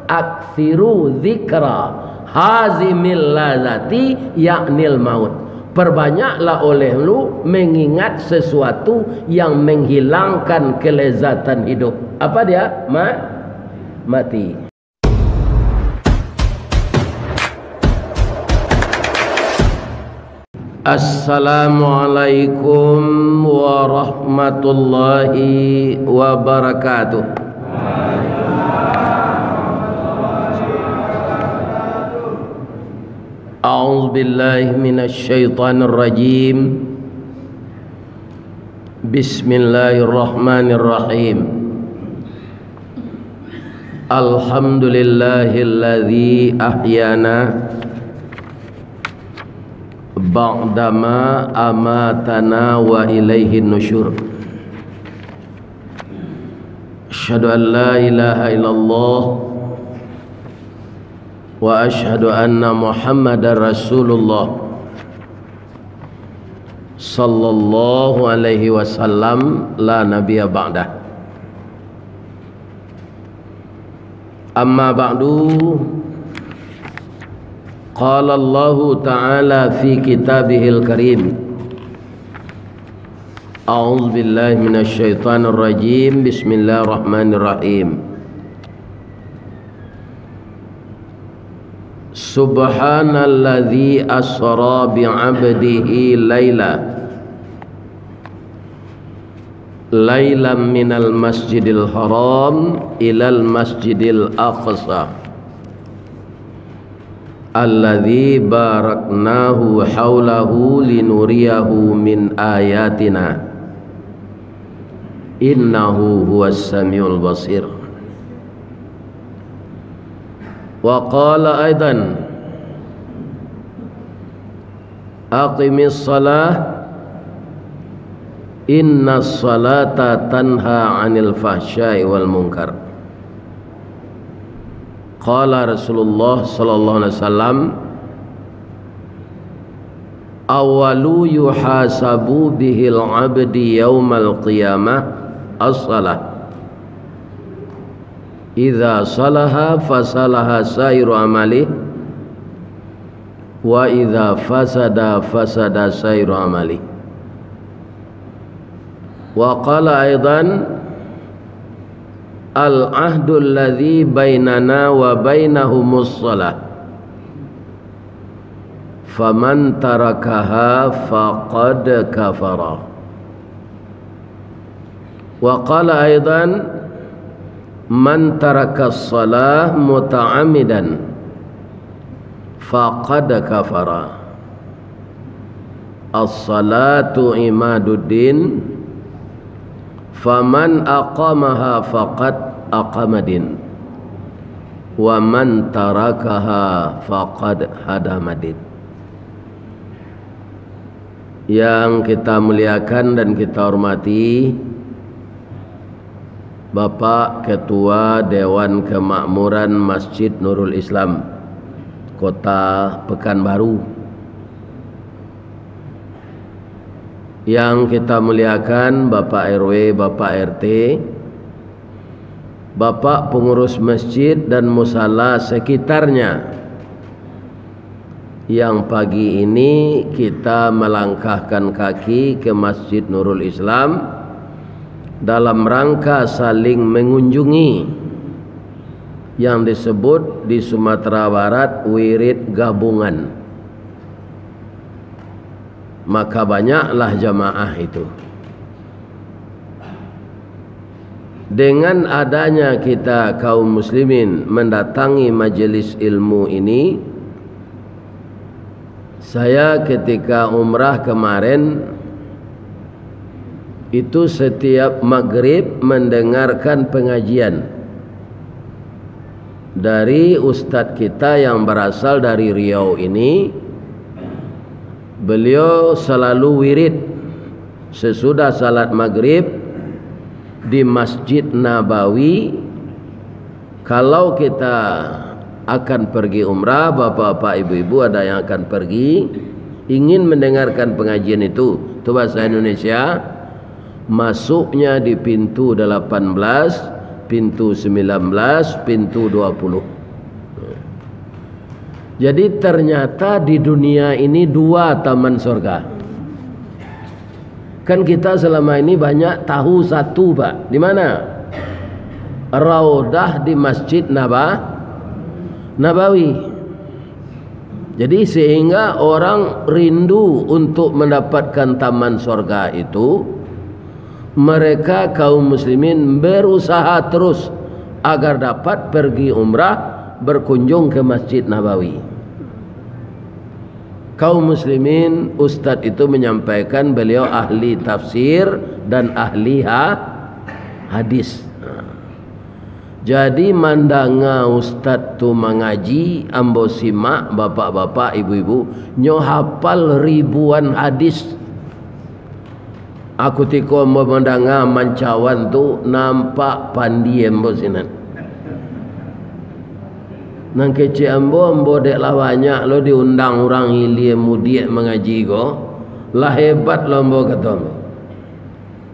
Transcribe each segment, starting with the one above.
Aksiru dzikra hazimil lazati yaknil maut. Perbanyaklah olehmu mengingat sesuatu yang menghilangkan kelezatan hidup. Apa dia? Mati. Assalamualaikum warahmatullahi wabarakatuh. A'udzu billahi minasy syaithanir rajim. Bismillahirrahmanirrahim. Alhamdulillahilladzi ahyana ba'dama amatana wa ilaihin nusyur. Asyhadu an la ilaha illallah wa asyhadu anna Muhammadar Rasulullah sallallahu alaihi wasallam la nabiyya ba'dah. Amma ba'du. Qala Allah Ta'ala fi kitabihil karim. A'udzu billahi minasy syaithanir rajim. Bismillahirrahmanirrahim. Subhanalladzi asra bi'abdihi laylan minal masjidil haram ilal masjidil aqsa alladzi baraknahu haulahu linuriyahu min ayatina innahu huwas samiul basir. Wa qala aidan aqimis salah innas salata tanha 'anil fahsya'i wal munkar. Qala Rasulullah sallallahu alaihi wasallam awalu yuhasabu bihil 'abdi yaumal qiyamah as-salah. Idza salaha fasalaha sairu amali wa idza fasada fasada sairu amali. Wa qala aidan al-ahdu alladhi bainana wa bainahumus shalah faman tarakaha faqad kafara. Wa qala aidan man tarakas salah muta'ammidan faqad kafara. As-salatu imaduddin faman aqamaha faqad aqamadin wa man tarakaha faqad hadamadin. Yang kita muliakan dan kita hormati Bapak Ketua Dewan Kemakmuran Masjid Nurul Islam Kota Pekanbaru, yang kita muliakan Bapak RW, Bapak RT, Bapak pengurus masjid dan musala sekitarnya, yang pagi ini kita melangkahkan kaki ke Masjid Nurul Islam dalam rangka saling mengunjungi yang disebut di Sumatera Barat wirid gabungan. Maka banyaklah jamaah itu. Dengan adanya kita kaum muslimin mendatangi majelis ilmu ini, saya ketika umrah kemarin itu setiap maghrib mendengarkan pengajian dari ustadz kita yang berasal dari Riau ini. Beliau selalu wirid sesudah salat maghrib di Masjid Nabawi. Kalau kita akan pergi umrah, bapak-bapak, ibu-ibu ada yang akan pergi ingin mendengarkan pengajian itu bahasa Indonesia, masuknya di pintu 18, pintu 19, pintu 20. Jadi ternyata di dunia ini dua taman surga. Kan kita selama ini banyak tahu satu, Pak. Di mana? Raudah di Masjid Nabawi. Jadi sehingga orang rindu untuk mendapatkan taman surga itu, mereka kaum muslimin berusaha terus agar dapat pergi umrah, berkunjung ke Masjid Nabawi. Kaum muslimin, ustadz itu menyampaikan beliau ahli tafsir dan ahli hadis. Jadi mandanga ustadz tu mengaji, ambo simak bapak-bapak, ibu-ibu, nyo hafal ribuan hadis. Aku tiko ambo mandanga mancawan tu nampak pandi ambo sinan. Nang kece ambo dek lah banyak lo diundang orang hilir mudiak mengaji go, lah hebat lo ambo kata ambo.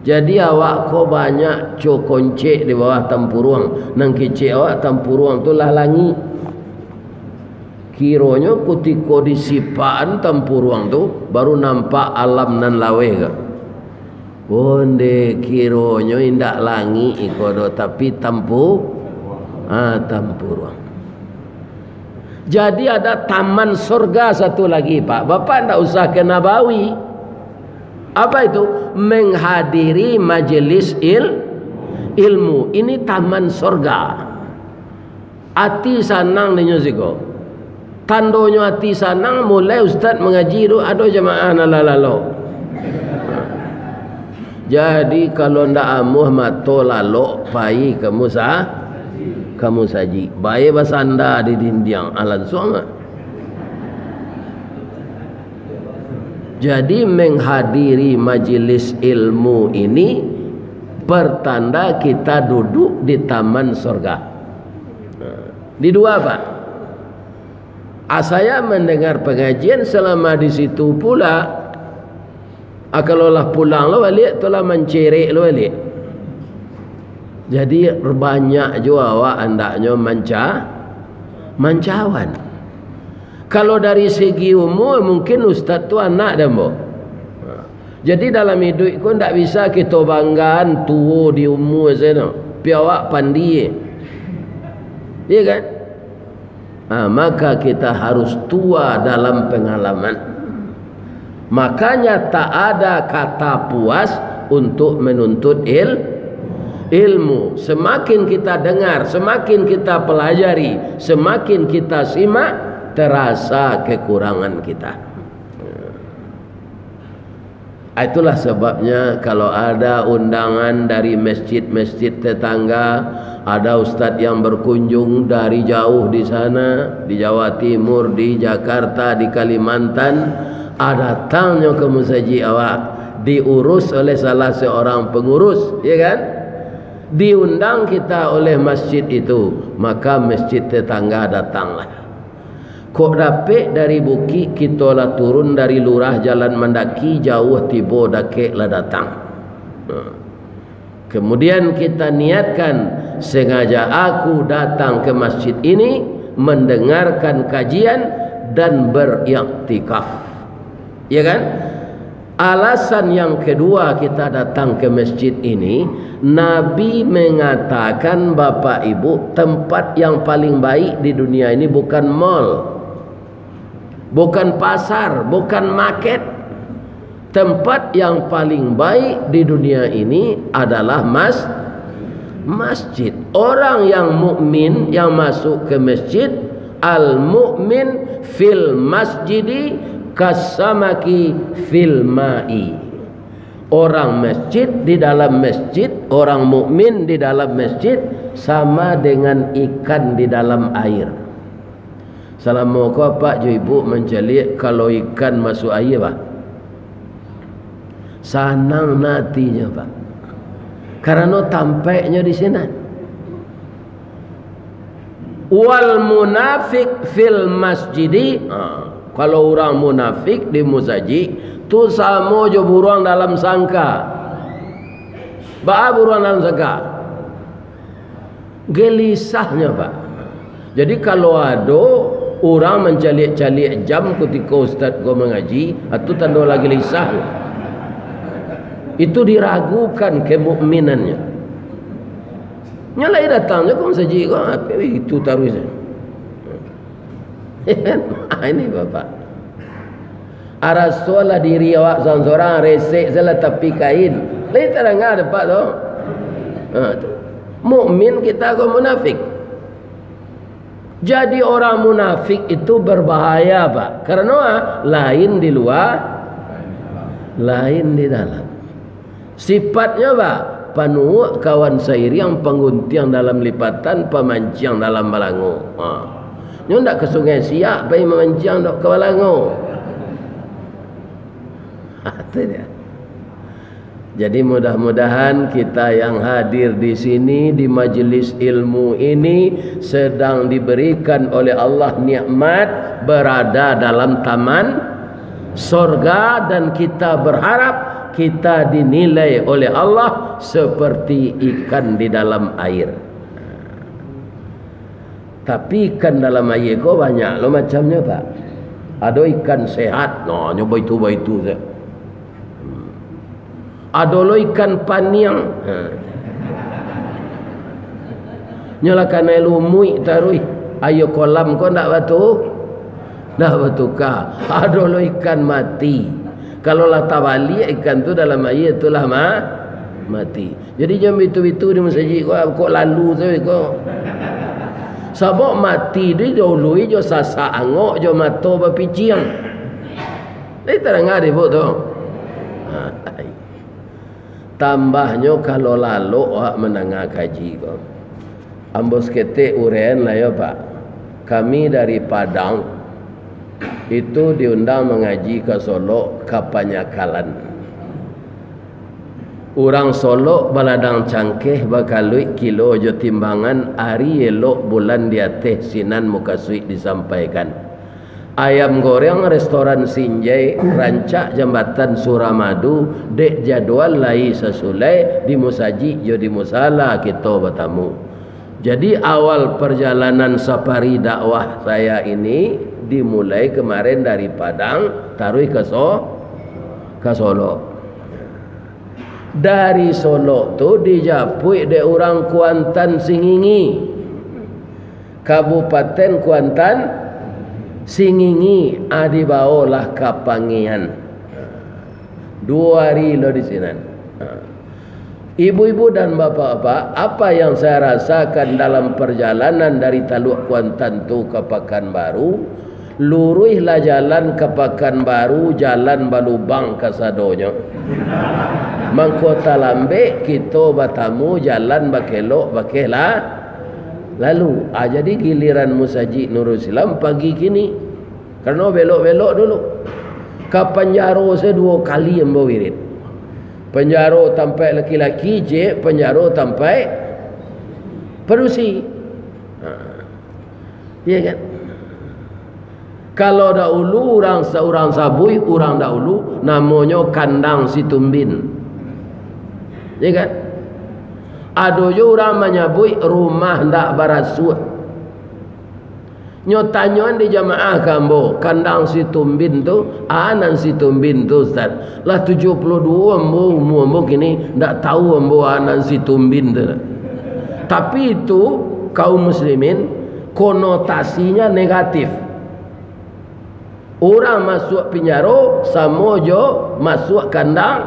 Jadi awak ko banyak cokoncek di bawah tampuruang, nang kece awak tampuruang tu lah langi. Kironyo kutiko disipaan tampuruang tu baru nampak alam nan lawe ke. Bonde kironyo indak langi ikodo tapi tampuruang. Jadi ada taman surga satu lagi, Pak. Bapak tidak usah ke Nabawi. Apa itu? Menghadiri majelis ilmu. Ini taman surga. Ati sanang ninyo siko. Tandonyo ati sanang mulai ustaz mengaji itu ada jemaah nalalalo. Jadi kalau ndak amuh mato lalo pai kamu saji baik basanda di dindiang alat suanga. Jadi menghadiri majelis ilmu ini pertanda kita duduk di taman surga. Di dua, Pak. Saya mendengar pengajian selama di situ pula. Kalau lah pulang lo balik, tu lah mencerek lo balik. Jadi banyak juga awak andaknya mancawan. Kalau dari segi umur mungkin ustaz tu anak dah mo. Jadi dalam hidup kau tak bisa kita banggaan tua di umur sana. Pi awak pandi. Iya kan? Maka kita harus tua dalam pengalaman. Makanya tak ada kata puas untuk menuntut ilmu. Semakin kita dengar, semakin kita pelajari, semakin kita simak, terasa kekurangan kita. Itulah sebabnya kalau ada undangan dari masjid-masjid tetangga, ada ustadz yang berkunjung dari jauh di sana, di Jawa Timur, di Jakarta, di Kalimantan, datangnya ke musaji awak, diurus oleh salah seorang pengurus, ya kan? Diundang kita oleh masjid itu, maka masjid tetangga datanglah. Kok dapet dari Bukit kita lah turun dari lurah jalan mendaki jauh tiba dakek lah datang. Kemudian kita niatkan sengaja aku datang ke masjid ini mendengarkan kajian dan beriktikaf. Ya kan? Alasan yang kedua kita datang ke masjid ini, Nabi mengatakan Bapak Ibu, tempat yang paling baik di dunia ini bukan mall, bukan pasar, bukan market. Tempat yang paling baik di dunia ini adalah masjid. Orang yang mukmin yang masuk ke masjid, al-mu'min fil masjidi kasamaki fil ma'i. Orang masjid di dalam masjid, orang mukmin di dalam masjid sama dengan ikan di dalam air. Assalamualaikum Pak Jo Ibu mencelik kalau ikan masuk air Pak. Sanang nantinya Pak. Karena tampaknya di sini. Wal munafik fil masjidi. Kalau orang munafik di musaji tu sama jo buruang dalam sangka. Buruang dalam sangka. Gelisahnya Pak. Jadi kalau ada Orang mencalik-calik jam ketika ustaz kau mengaji, itu tanda lagi lisah. Itu diragukan kemukminannya. Nyalai datang je kau mengaji kau, apa itu taruh je. Ini bapak. Arasolah diri awak seorang resek salah tapi kain. Lain tak dengar dapat tu. Mukmin kita kau munafik. Jadi orang munafik itu berbahaya pak. Karena lain di luar, lain di dalam. Sifatnya pak, penuh kawan sairi yang penguntiang dalam lipatan, pemancing dalam balango. Nyo ndak ke sungai Siak pergi memancing dok ke balango. Itu dia. Jadi mudah-mudahan kita yang hadir di sini di majelis ilmu ini sedang diberikan oleh Allah nikmat berada dalam taman surga, dan kita berharap kita dinilai oleh Allah seperti ikan di dalam air. Tapi ikan dalam air kok banyak lo macamnya pak. Ada ikan sehat, no nyoba itu saja. Ada lo ikan paniang, nyalakan air lumui taruh ayo kolam kau ndak batu, dah batu kah. Ada lo ikan mati. Kalau latah balik ikan tu dalam air itulah mati. Jadi jam itu di masjid kau lalu tu kau. Sebab mati dia dulu jo sasak angok jo mato berpiciang. Dia terangah dia buat tu. Tambahnya kalau lalu awak menengah kaji kau. Ambos ketek urean lah ya pak. Kami dari Padang itu diundang mengaji ke Solo Kapanyakalan. Orang Solo baladang cangkeh bakalui kilo jo timbangan hari elok bulan di atas sinan muka suik disampaikan. Ayam goreng restoran Sinjai rancak jambatan Suramadu dek jadwal lai sesulai di musaji jo di musala kita bertamu. Jadi awal perjalanan safari dakwah saya ini dimulai kemarin dari Padang taruh ke Solo. Dari Solo tu dijapui de orang Kuantan Singingi, Kabupaten Kuantan Singingi, adibaolah Kapangian. 2 hari lo di sini. Ibu-ibu dan bapak-bapak, apa yang saya rasakan dalam perjalanan dari Taluk Kuantan tu ke Pekanbaru, luruhlah jalan ke Pekanbaru, jalan Balubang ke Sadonyo. Mangkota Lambe kita bertamu jalan Bakelok Bakela. Lalu jadi giliran Musaji Nurul Islam pagi kini karena belok-belok dulu ke Penjaro saya 2 kali yang berwirid. Penjaro tampai laki-laki je, Penjaro tampai perusi. Iya kan? Kalau dahulu orang sabui, orang dahulu namanya kandang Situmbin. Iya kan? Ada juga orang menyebut rumah ndak barasut. Nyotanyoan di jamaah kambo kandang Situmbin tu, anan Situmbin tu ustaz. Lah 72 ambo kini ndak tahu ambo anan Situmbin tu. Tapi itu kaum muslimin konotasinya negatif. Orang masuk penjara sama jo masuk kandang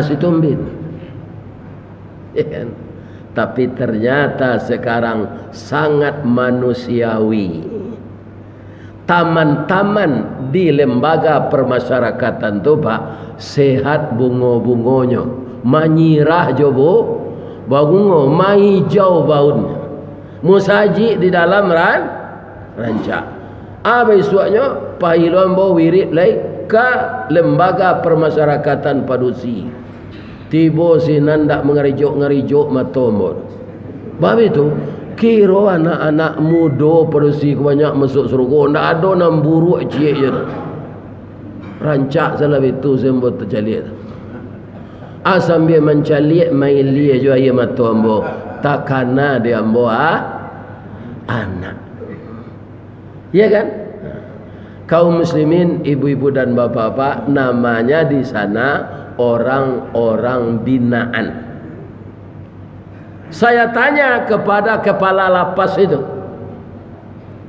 Situmbin. Tapi ternyata sekarang sangat manusiawi. Taman-taman di lembaga permasyarakatan tu pak sehat bungo-bungonya, manyirah jobo bungo, mai hijau baunnya, musaji di dalam rancak. Besoknya pahilwan bawa wirid lagi ke lembaga permasyarakatan Padusi. Tiba sinan tak ngerijuk matombol. Sebab itu kira anak-anak muda Padusi banyak masuk surga. Tak ada nam buruk cik je. Rancak salah itu semua terjalik. Sambil mencalik main liya jo ayah matombol. Tak kana dia ambo anak. Ya kan? Kaum muslimin, ibu-ibu dan bapak-bapak, namanya di sana orang-orang binaan. Saya tanya kepada kepala lapas itu,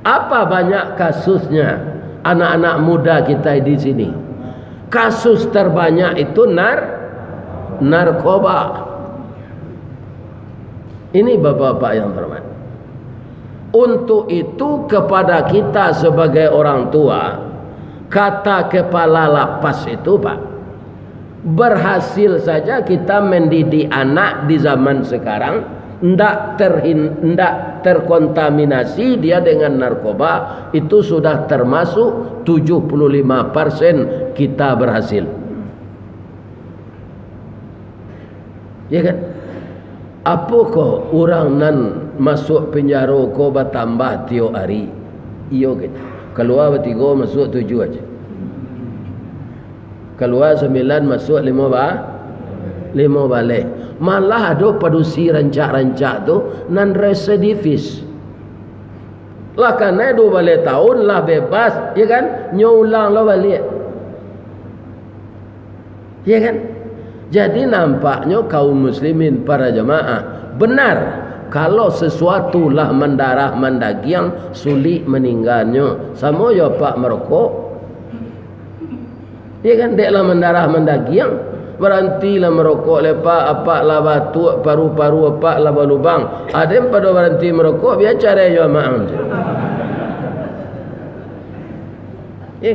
apa banyak kasusnya anak-anak muda kita di sini? Kasus terbanyak itu narkoba. Ini bapak-bapak yang terhormat. Untuk itu kepada kita sebagai orang tua, kata kepala lapas itu, Pak, berhasil saja kita mendidik anak di zaman sekarang ndak terkontaminasi dia dengan narkoba, itu sudah termasuk 75% kita berhasil. Ya kan? Apa kok orang nan masuk penjara ko bertambah tiap hari? Iyo gitu. Keluar bertiga masuk 7 aja. Keluar 9 masuk 5 balik. Malah ada padusi rancak-rancak tu nan residivis. Lah karena 2 balik tahun lah bebas, ya kan? Nyulang lah balik. Ya kan? Jadi nampaknya kaum muslimin para jemaah benar kalau sesuatu lah mendarah mendagiang sulit meninggalnya. Sama ya Pak merokok. Ya kan, deklah mendarah mendagiang, berhentilah merokok lepak apa lah batu paru-paru apa lah lubang. Ada yang pada berhenti merokok biar cara ya maaf. Ya.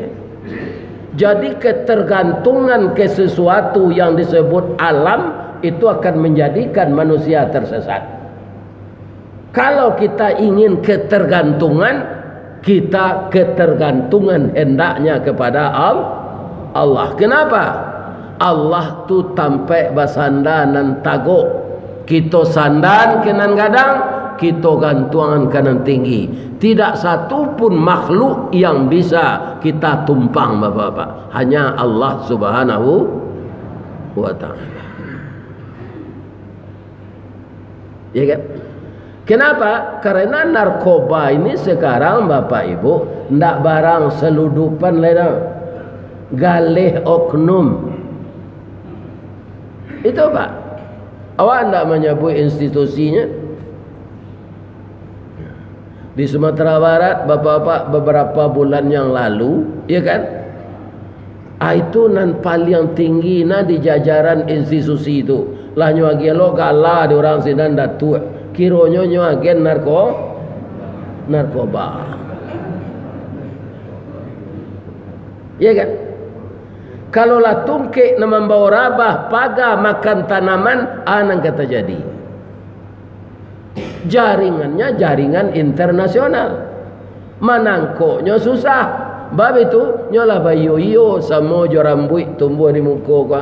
Jadi ketergantungan ke sesuatu yang disebut alam itu akan menjadikan manusia tersesat. Kalau kita ingin ketergantungan, kita ketergantungan hendaknya kepada Allah. Kenapa? Allah tu tampai basanda nan tagok. Kita sandan kenan gadang, kita gantungan kanan tinggi. Tidak satu pun makhluk yang bisa kita tumpang, bapak-bapak. Hanya Allah Subhanahu wa ta'ala. Ya kan? Kenapa? Karena narkoba ini sekarang bapak ibu ndak barang seludupan leda, galih oknum. Itu Pak. Awak ndak menyebut institusinya? Di Sumatera Barat, bapak-bapak, beberapa bulan yang lalu, ya kan? Itu nan paling tinggi di jajaran institusi itu. Lah nyuagi lo galah di orang sinan datu. Kironyo nyuagen narkoba. Ya kan? Kalau lah tungke na membawa rabah, paga makan tanaman, anang kata jadi. Jaringannya jaringan internasional, manangkoknya susah. Bab itu nyolah bayu sama jorambui tumbuh di muka ka.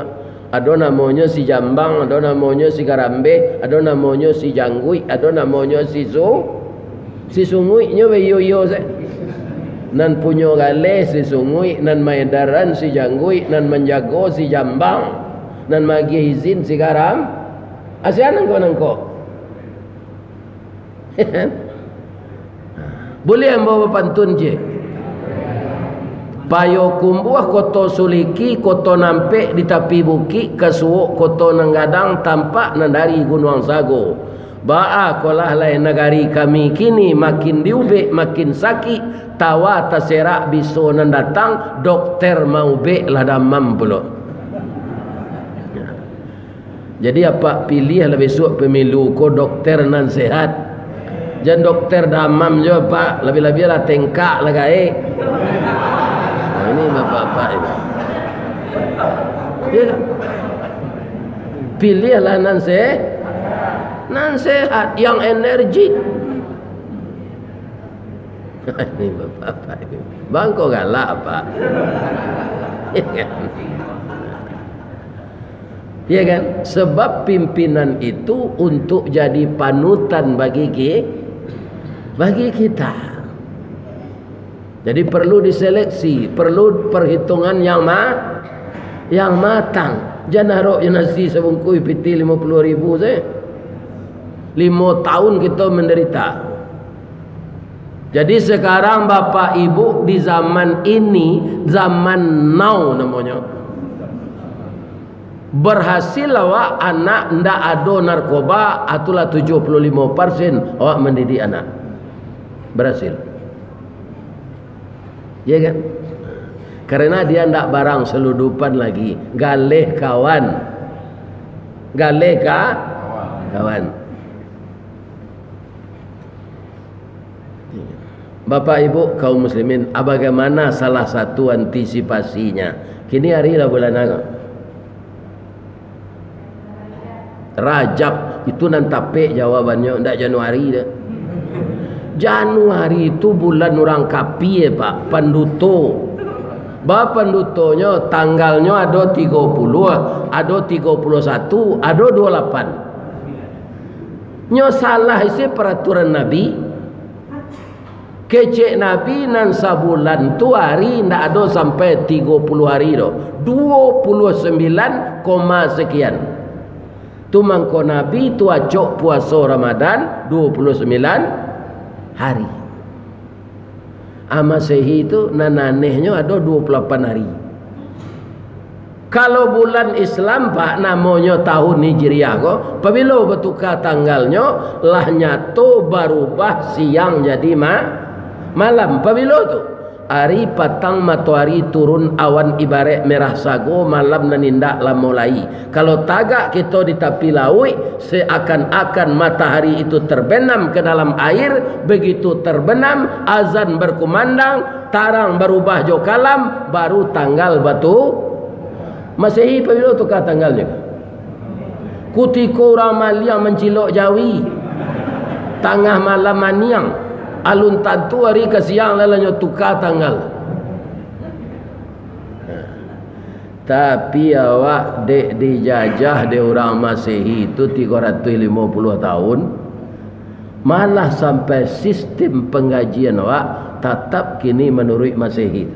Ada namanya si jambang, ada namanya si garambe, ada namanya si janggui, ada namanya si sungui nyo bayu se. Nan punyo gale si sungui, nan maedaran si janggui, nan menjago si jambang, nan magi izin si garam. Asian nangko. Boleh bawa pantun je. Payo kumbuah koto suliki, koto nampe di tepi buki, kesuok koto nanggadang tampak dari gunung sago. Ba'a kolah lain negari kami kini makin diube makin sakit, tawa taserak biso nan datang, dokter mau be lah damam pula. Jadi apa pilih lah besok pemilu ko dokter nan sehat. Jangan dokter damam je Pak, lebih-lebih lah tengkak lah gae. Nah, ini bapak-bapak ini. Ya. Pilihlah nan sehat yang energi. Ini bapak-bapak ini. Bang kok galak Pak. Ya kan? Sebab pimpinan itu untuk jadi panutan bagi kita. Jadi perlu diseleksi, perlu perhitungan yang matang. Jangan harap nasi sebungkus piti 50.000 saya. 5 tahun kita menderita. Jadi sekarang bapak ibu di zaman ini, zaman now namanya, berhasil awak anak ndak ada narkoba, atulah 75% awak mendidik anak berhasil, ya kan? Karena dia ndak barang seludupan lagi, galeh kawan, galeh kawan. Bapak ibu kaum muslimin, bagaimana salah satu antisipasinya? Kini hari lah bulan apa? Rajab itu nanti jawabannya, ndak Januari dah. Januari itu bulan orang kapi ya Pak, panduto. Bah pandutonya tanggalnya ada 30, ada 31, ada 28. Nyo salah isi peraturan Nabi. Kecek Nabi nan sabulan tu hari ndak ada sampai 30 hari do. 29, sekian. Tu mangko Nabi tu acok puasa Ramadan 29 hari. Masehi itu nananehnya ada 28 hari. Kalau bulan Islam Pak namanya tahun Hijriah kok, apabila bertukar tanggalnya lah nyato berubah siang jadi malam. Apabila tu hari patang matahari turun awan ibarat merah sago, malam nanindak lah mulai. Kalau tagak kita di tepi laut, seakan-akan matahari itu terbenam ke dalam air. Begitu terbenam, azan berkumandang, tarang berubah jo kalam, baru tanggal batu Masehi. Apabila tukar tanggalnya, kutiko orang Maliang mencilok Jawi, tengah malam maniang, alun tantu hari ke siang lalanya tukar tanggal. Tapi awak dek dijajah de orang Masehi itu 350 tahun, malah sampai sistem pengajian awak tetap kini menurut Masehi.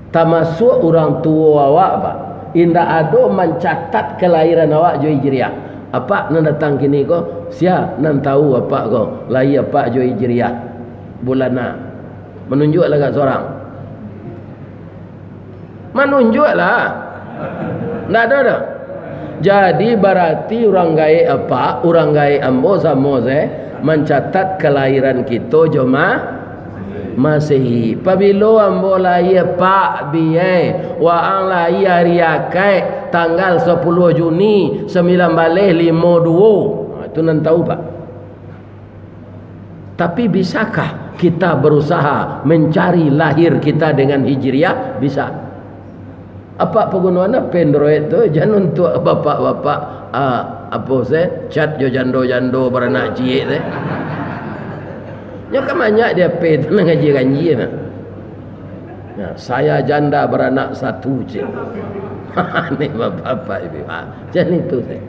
Termasuk orang tua awak Pak, indah ada mencatat kelahiran awak jo Hijriah. Apa nan datang kini ko sia nan tahu apa ko lahir apa jo Hijriah bulana, menunjuklah kat seorang, menunjuklah ndak ada dah. Jadi berarti orang gae apa, orang gae ambo sama mencatat kelahiran kita jo Masehi. Pabilo ambo lahir Pak biye waang lahir hari akai tanggal 10 Juni 1952. Itu nan tahu Pak. Tapi bisakah kita berusaha mencari lahir kita dengan Hijriah? Bisa. Apa penggunaannya pendroid tu jangan untuk bapak-bapak apa chat jo jando-jando beranak ciek teh. Nya kan banyak dia pay tenang ngaji-ngaji nah. Nah, saya janda beranak satu je. Ni bapak ibu. Jangan itu saya.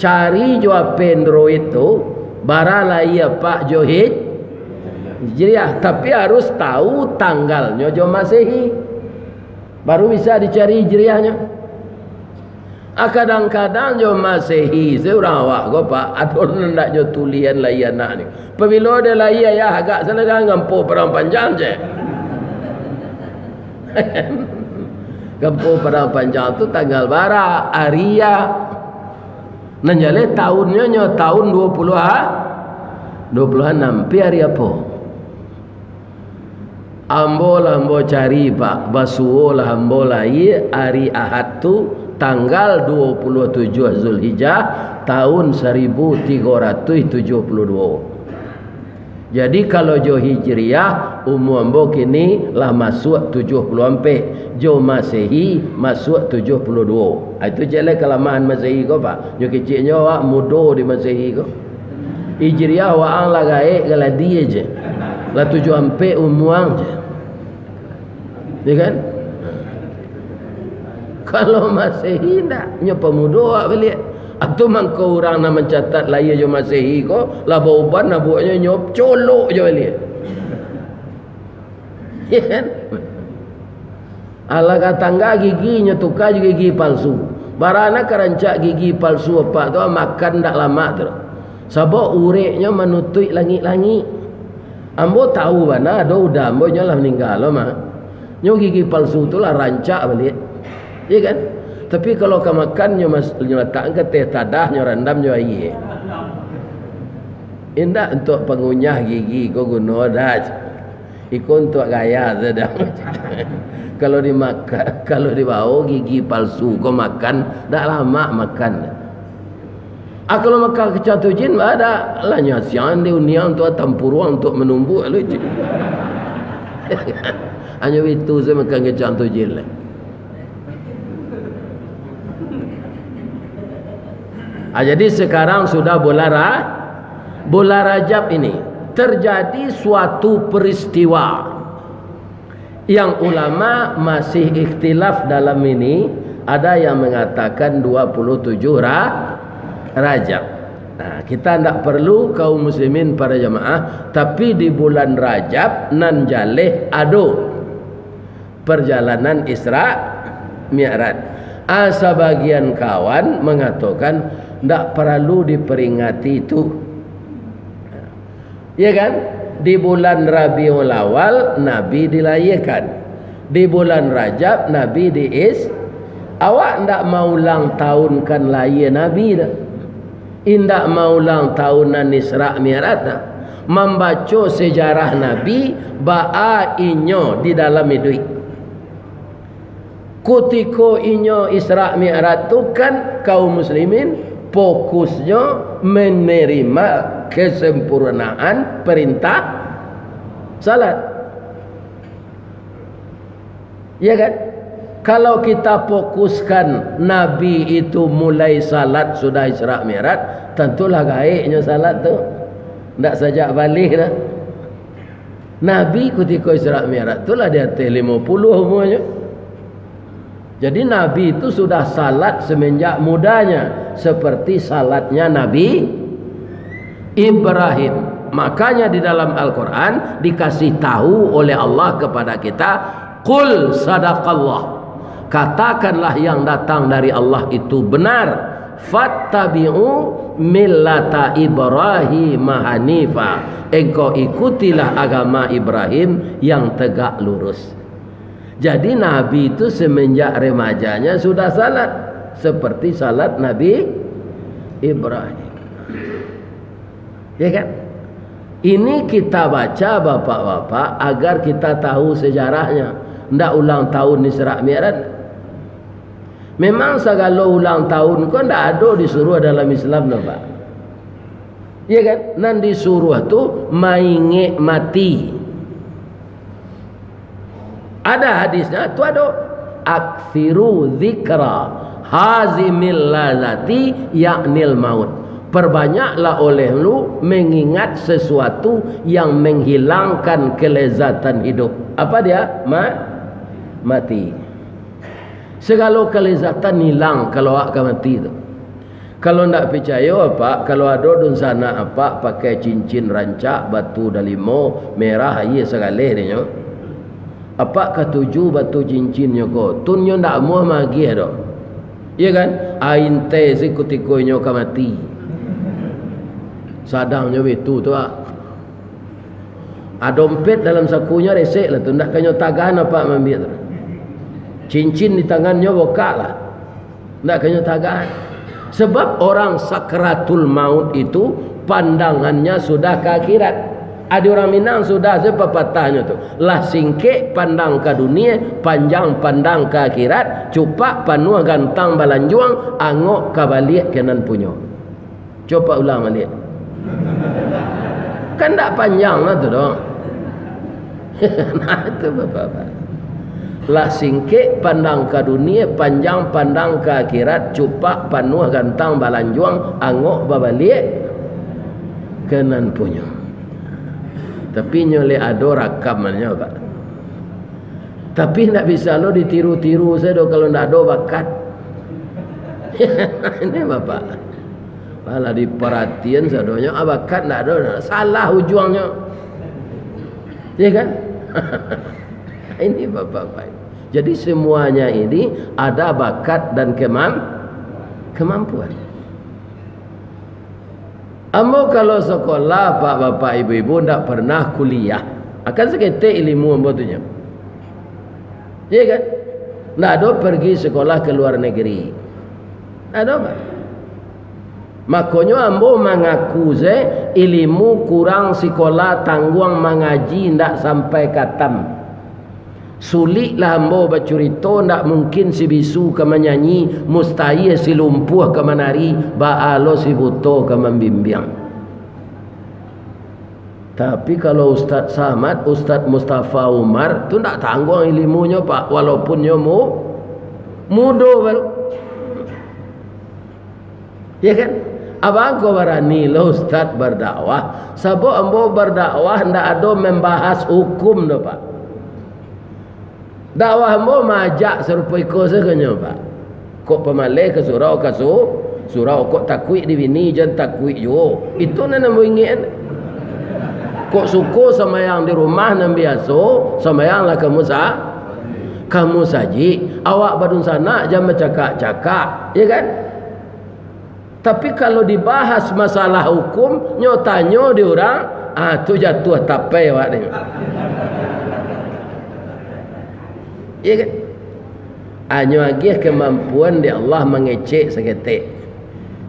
Cari jua pendroid tu bara lai Pak Johid Hijriah, tapi harus tahu tanggalnya jo Masehi. Baru bisa dicari Hijriahnya. Kadang-kadang jo Masehi seorang awak go Pak, atau ndak jo tulian lai anak ni. Apabila dia lai ya agak sana dah ngampu perang panjang je. Ngampu perang panjang tu tanggal bara Aria. Nanjale tahunnya nyo tahun 26 pi hari apa? Ambo cari Pak, basuo lah ambo lai hari Ahad tu tanggal 27 Zulhijjah tahun 1372. Jadi kalau jo Hijriah umur ambo kini lah masuk 74, jo Masehi masuk 72. Itu jelek kelemahan Masehi ko Pak. Jo kecilnya awak mudo di Masehi ko. Hijriah awak lah gae galadi je. Lah 74 umur je. Ya kan? Kalau Masehi ndak nya pemuda awak balik. Atau mangko orang nak mencatat lahir jo Masehi ko lah bauban nak buatnya nyop colok je balik. Ya kan? Ala katangga giginya tukar juga gigi palsu. Barana kerancak gigi palsu apa tu makan ndak lama tu. Sebab ureknya menutui langit-langit. Ambo tahu mana ada udah ambo nyolah meninggal loh mah. Nyo gigi palsu tu lah rancak balik. Iya kan? Tapi kalau kau makan nyo letak ke teh tadah nyo rendam nyo air. Indah untuk pengunyah gigi kau guna dah. Ikut untuk gaya sedang. Kalau dimakan, kalau dibawa gigi palsu kau makan, dah lama makan. Kalau makan kecatu jin ada lah nyasian di unia untuk tempuruang untuk menumbuh lucu. Hanya itu saya makan kecatu jin lah. Jadi sekarang sudah bola Rajab ini terjadi suatu peristiwa yang ulama masih ikhtilaf dalam ini. Ada yang mengatakan 27 Rajab. Nah, kita tidak perlu kaum muslimin para jamaah, tapi di bulan Rajab nan jaleh ado perjalanan Isra Mi'raj. Sebagian kawan mengatakan tidak perlu diperingati itu. Ya kan? Di bulan Rabiul Awal Nabi dilahirkan. Di bulan Rajab Nabi Awak tidak mau ulang tahun kan lahir Nabi dah. Indak mau ulang tahunan Isra Mi'raj dah. Membaca sejarah Nabi ba'a inyo di dalam hidup. Kutiko inyo Isra Mi'raj tu kan kaum muslimin fokusnya menerima kesempurnaan perintah salat. Ya kan? Kalau kita fokuskan Nabi itu mulai salat sudah Isra Mi'raj, tentulah gaiknya salat tu. Tak sajak balik dah. Nabi ketika Isra Mi'raj itulah dia 50 umurnya. Jadi Nabi itu sudah salat semenjak mudanya, seperti salatnya Nabi Ibrahim. Makanya di dalam Al-Quran dikasih tahu oleh Allah kepada kita, qul sadaqallah, katakanlah yang datang dari Allah itu benar, fattabi'u millata Ibrahim hanifa, engkau ikutilah agama Ibrahim yang tegak lurus. Jadi Nabi itu semenjak remajanya sudah salat seperti salat Nabi Ibrahim. Ya kan? Ini kita baca bapak-bapak agar kita tahu sejarahnya. Tidak ulang tahun Isra Mi'raj. Memang segala ulang tahun kau tidak ada disuruh dalam Islam, Pak. Ya kan? Nan disuruh tu mainge mati. Ada hadisnya tu ada, aksiru zikra hazimil lazati yaknil maut. Perbanyaklah oleh lu mengingat sesuatu yang menghilangkan kelezatan hidup. Apa dia? Mati. Segala kelezatan hilang kalau akan mati tu. Kalau tidak percaya apa, kalau ada dun sana apa pakai cincin rancak batu dalimo merah iya segala dia. Apa ketujuh batu cincinnya ko? Tunyo ndak muah magi ado. Iya kan? Ain teh sikutikonya ka mati. Sadangnya itu tu ah. Dompet dalam sakunya resek lah tu, ndak kanyo tagan apa ambil tu. Cincin di tangannya buka lah. Ndak kanyo tagan. Sebab orang sakratul maut itu pandangannya sudah ke akhirat. Ada orang Minang sudah sepepatahnya tu. Lah singkek pandang ke dunia, panjang pandang ke akhirat, cupak panuh gantang balanjuang, angok kabalik kenan punyo. Coba ulang balik. Kan tak panjang lah tu dong. Nah itu bapak-bapak. Lah singkek pandang ke dunia, panjang pandang ke akhirat, cupak panuh gantang balanjuang, angok babalik kenan punyo. Tapi nyoleh ada rakamannya Pak. Tapi tidak bisa lo ditiru-tiru saya kalau tidak ada bakat. Ini Bapak. Malah diperhatian sadonya bakat tidak ada. Salah ujungnya. Ya kan? Ini Bapak-Bapak. Jadi semuanya ini ada bakat dan kemampuan. Ambo kalau sekolah pak bapak ibu-ibu ndak pernah kuliah, akan seketik ilmu ambo tu nya. Ya kan? Ndak ada pergi sekolah ke luar negeri. Ada apa? Makanya ambo mengaku ilmu kurang sekolah tangguang mengaji ndak sampai katam. Sulitlah ambo bercerita, ndak mungkin si bisu ke menyanyi, mustahil si lumpuh ke menari, baalo si buto ke membimbing. Tapi kalau Ustaz Samad, Ustaz Mustafa Umar tu ndak tanggung ilmunya pak, walaupun nyomu muda baru. Ya kan? Abang kau berani lo Ustaz berdakwah, sebab ambo berdakwah ndak ada membahas hukum dah pak. Dakwah mo majak serupa iko sekanya pak. Kok pemalai ke surau surau kok takwik di bini jangan takwik jo. Itu nana mo ingin. Kok suku sama yang di rumah nan biasa, sama yang lah kamu saji. Awak badun sana jangan bercakap-cakap, ya kan? Tapi kalau dibahas masalah hukum, nyotanyo di orang, tu jatuh tapai awak ni. Ya kan? Hanya lagi kemampuan di Allah mengecek seketik.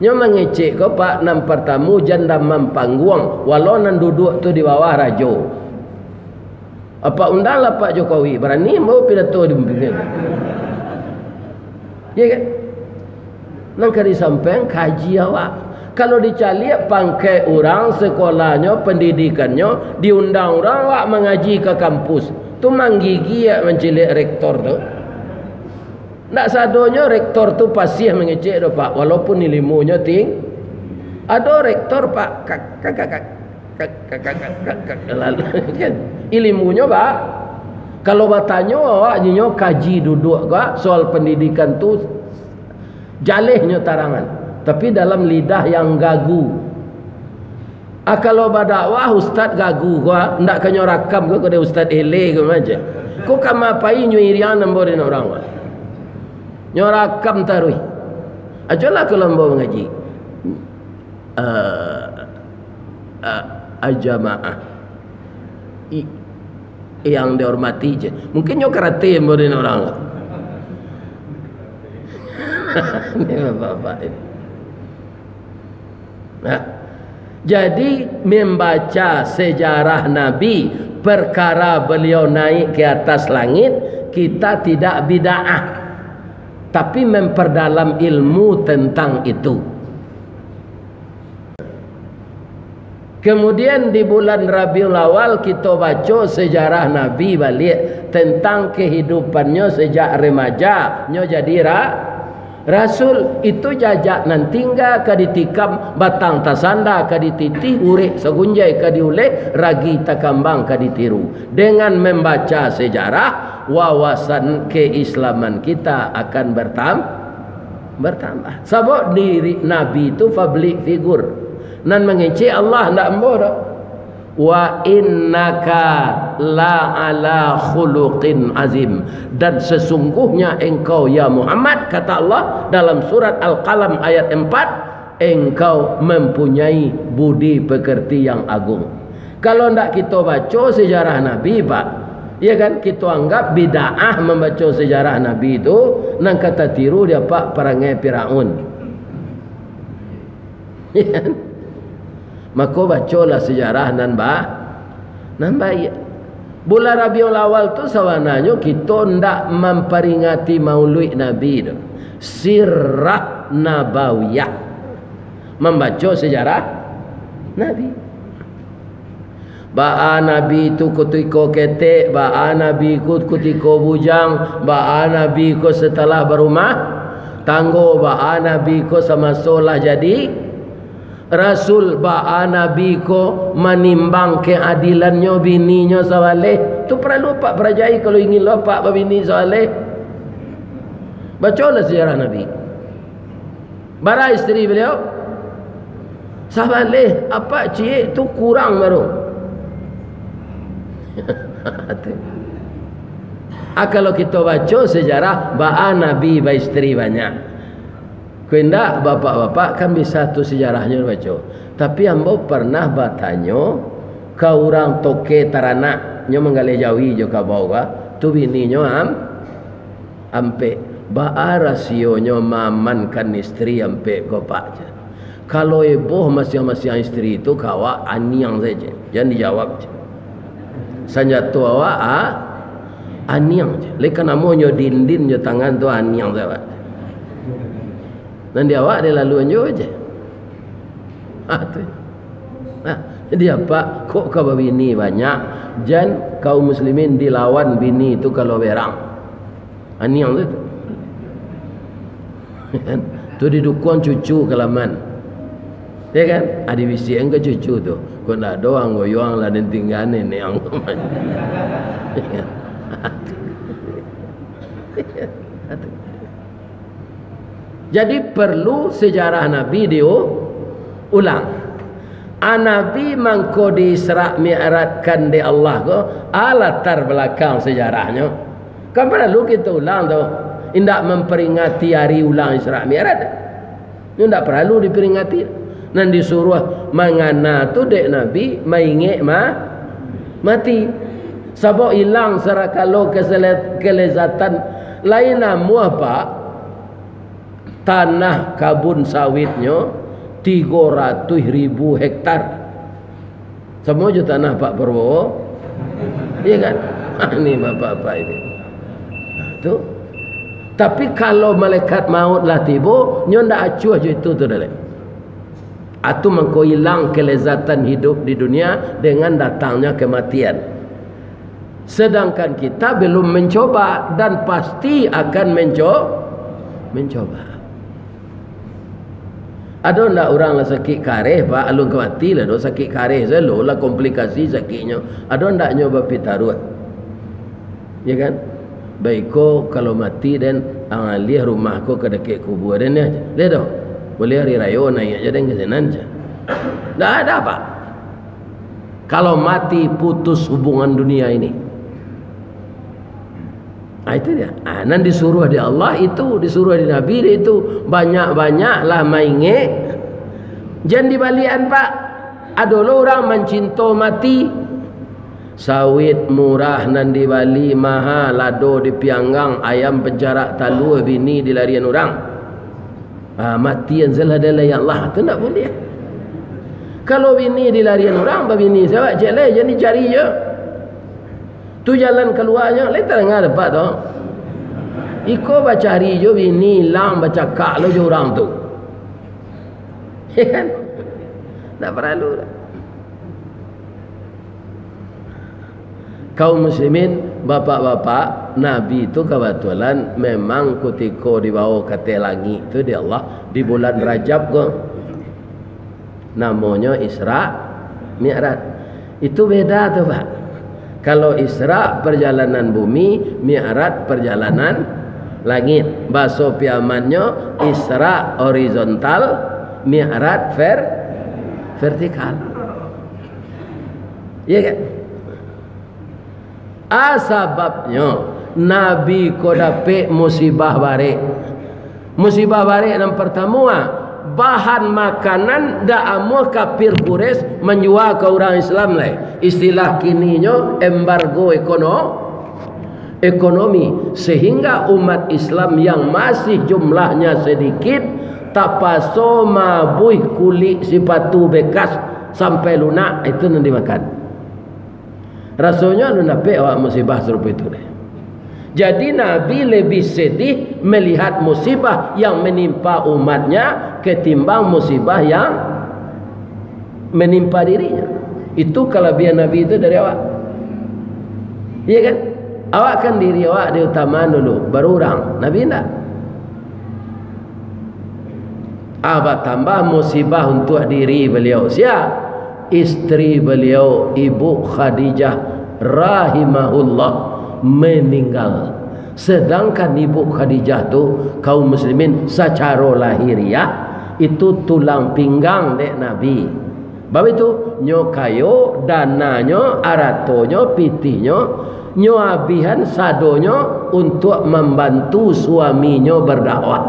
Nyo mengecek kau pak nampar tamu janda mampangguang walau nan duduk tu di bawah rajo. Apa undanglah Pak Jokowi berani mau pidato di pimpinan. Ya kan? Nang kali sampean kaji awak. Kalau dicaliak pangkai orang sekolahnya, pendidikannya, diundang orang awak mengaji ke kampus. Tu manggigi ya mencilik rektor tu. Ndak sadonya rektor tu pasti mengecek do pak, walaupun ilmunya ting. Ada rektor pak kan ilmunya pak. Kalau bertanya awak nyo kaji duduk gak soal pendidikan tu jalehnya tarangan, tapi dalam lidah yang gagu. Kalau berdakwah ustaz gagu gua ndak kanyo rakam gua kode ustaz ele gua aja. Kok kamapai nyo irian nombor orang gua. Nyo rakam tarui. Ajalah kalau mau mengaji. Jamaah. Yang dihormati je. Mungkin nyo karate nombor orang gua. Ini bapak ini. Nah, jadi membaca sejarah Nabi, perkara beliau naik ke atas langit, kita tidak bid'ah, tapi memperdalam ilmu tentang itu. Kemudian di bulan Rabiul Awal kita baca sejarah Nabi balik tentang kehidupannya sejak remaja, nyo jadi Rasul. Itu jajak nan tinggal ka ditikam batang tasanda ka dititih urek segunjai ka diulek ragi takambang ka ditiru. Dengan membaca sejarah, wawasan keislaman kita akan bertambah. Sebab diri Nabi itu public figure nan mengecek Allah ndak embo. Wa innaka la ala khuluqin azim, dan sesungguhnya engkau ya Muhammad, kata Allah dalam surat Al-Qalam ayat 4, engkau mempunyai budi pekerti yang agung. Kalau ndak kita baca sejarah Nabi pak, ya kan, kita anggap bid'ah membaca sejarah Nabi itu, nang kata tiru dia pak perangai Firaun. Ya kan? Maka bacalah sejarah nan baik. Bulan Rabiul Awal tu sawananya kita ndak memperingati maulid Nabi tu. Sirah Nabawiyah, membaca sejarah Nabi. Ba'a Nabi itu ketika ketek, ba'a Nabi itu ketika bujang, ba'a Nabi itu setelah berumah tangga, ba'a Nabi itu sama solah jadi Rasul, ba'a Nabi ko menimbang keadilannya bininya saleh. Tu perlu pak perajai kalau ingin lopak bini saleh. Bacalah sejarah Nabi. Bara isteri beliau saleh, apa cik tu kurang baru. Kalau kita baca sejarah, ba'a Nabi ba isteri banyak. Kendak bapak-bapak kan bisa tu sejarahnya baca. Tapi ambo pernah bertanya ke orang toke taranak nyo menggali jawi jo ka bawah tu bininyo ampe ba rasionyo mamankan istri ampe gopak je. Kalau ibu masing-masing istri itu kawa aniang saja. Jangan dijawab je. Sanjatu awak aniang je. Lekan amo nyo dindin nyo tangan tu aniang saja. Dan dia awak dia lalu anjo aja. Tu. Jadi apa? Kok kau bini banyak? Jan kaum muslimin dilawan bini itu kalau berang. Aniang tu. Tu didukung cucu kelaman. Ya kan? Ada bisi engkau cucu tu. Kau nak doang goyang lah dan tinggal ni yang. Jadi perlu sejarah Nabi diulang. Nabi mangko diisra mi'rajkan di Allah ko latar belakang sejarahnya. Kan perlu kita ulang tu. Indak memperingati hari ulang Isra Mi'raj. Ini ndak perlu diperingati. Nan disuruh mangana tu dek Nabi mainge mati. Sebab hilang sara kalau kelezatan lain namu apa? Tanah kabun sawitnya 300.000 hektar. Semua je tanah Pak Prabowo. Iya kan? Ini bapak-bapak ini. Tu. Tapi kalau malaikat maut lah tiba, nyo ndak acuh je itu tu dah. Atu mengko hilang kelezatan hidup di dunia dengan datangnya kematian. Sedangkan kita belum mencoba dan pasti akan mencoba. Ada ndak orang lah sakit kareh pak alun kemati lah do sakit kareh selalu lah komplikasi sakitnya. Ada ndak nyoba pitaruh. Ya kan? Baiko kalau mati dan angalih rumahku ke dekat kubur dan aja. Lihat dah. Boleh hari raya naik aja dan ke sana aja. Ndak ada apa. Kalau mati putus hubungan dunia ini. Itu dia. Nan disuruh di Allah itu, disuruh di Nabi itu banyak-banyaklah mainge. Jangan dibalian pak. Ada orang mencinta mati. Sawit murah nan di Bali mahal, lado di Pianggang, ayam penjara talu bini di larian orang. Mati yang salah adalah ya Allah. Itu tak boleh. Kalau bini di larian orang, bini saya cek lah, jadi cari je. Tu jalan keluarnya, letak dengar dapat tu. Iko baca hari je bini hilang baca kak lo je orang tu. Ya kan? Tak perlu dah. Kaum muslimin, bapak-bapak, Nabi itu kebetulan memang ketika dibawa ke langit itu di Allah di bulan Rajab ke. Namanya Isra Mi'raj. Itu beda tu pak. Kalau Isra perjalanan bumi, Mi'raj perjalanan langit. Bahasa piamannya Isra horizontal, Mi'raj vertikal. Iya kan? Sebabnya Nabi ko dapat musibah barek. Musibah barek yang pertama, bahan makanan dak amo kafir Quraisy menjual ke orang Islam lah. Istilah kininya embargo ekonomi sehingga umat Islam yang masih jumlahnya sedikit tapaso mabui kulit sepatu bekas sampai lunak itu nanti makan. Rasanya lu nape awak musibah serupa itu deh. Jadi Nabi lebih sedih melihat musibah yang menimpa umatnya ketimbang musibah yang menimpa dirinya. Itu kelebihan Nabi itu dari awak. Iya kan? Awak kan diri awak diutamakan dulu, baru orang. Nabi enggak. Abah tambah musibah untuk diri beliau. Siapa? Istri beliau Ibu Khadijah rahimahullah meninggal. Sedangkan Ibu Khadijah tu kaum muslimin secara lahiriah itu tulang pinggang dek Nabi. Sebab itu nyo kayo dananya aratonyo pitihnya nyo abihan sadonyo untuk membantu suaminya berdakwah.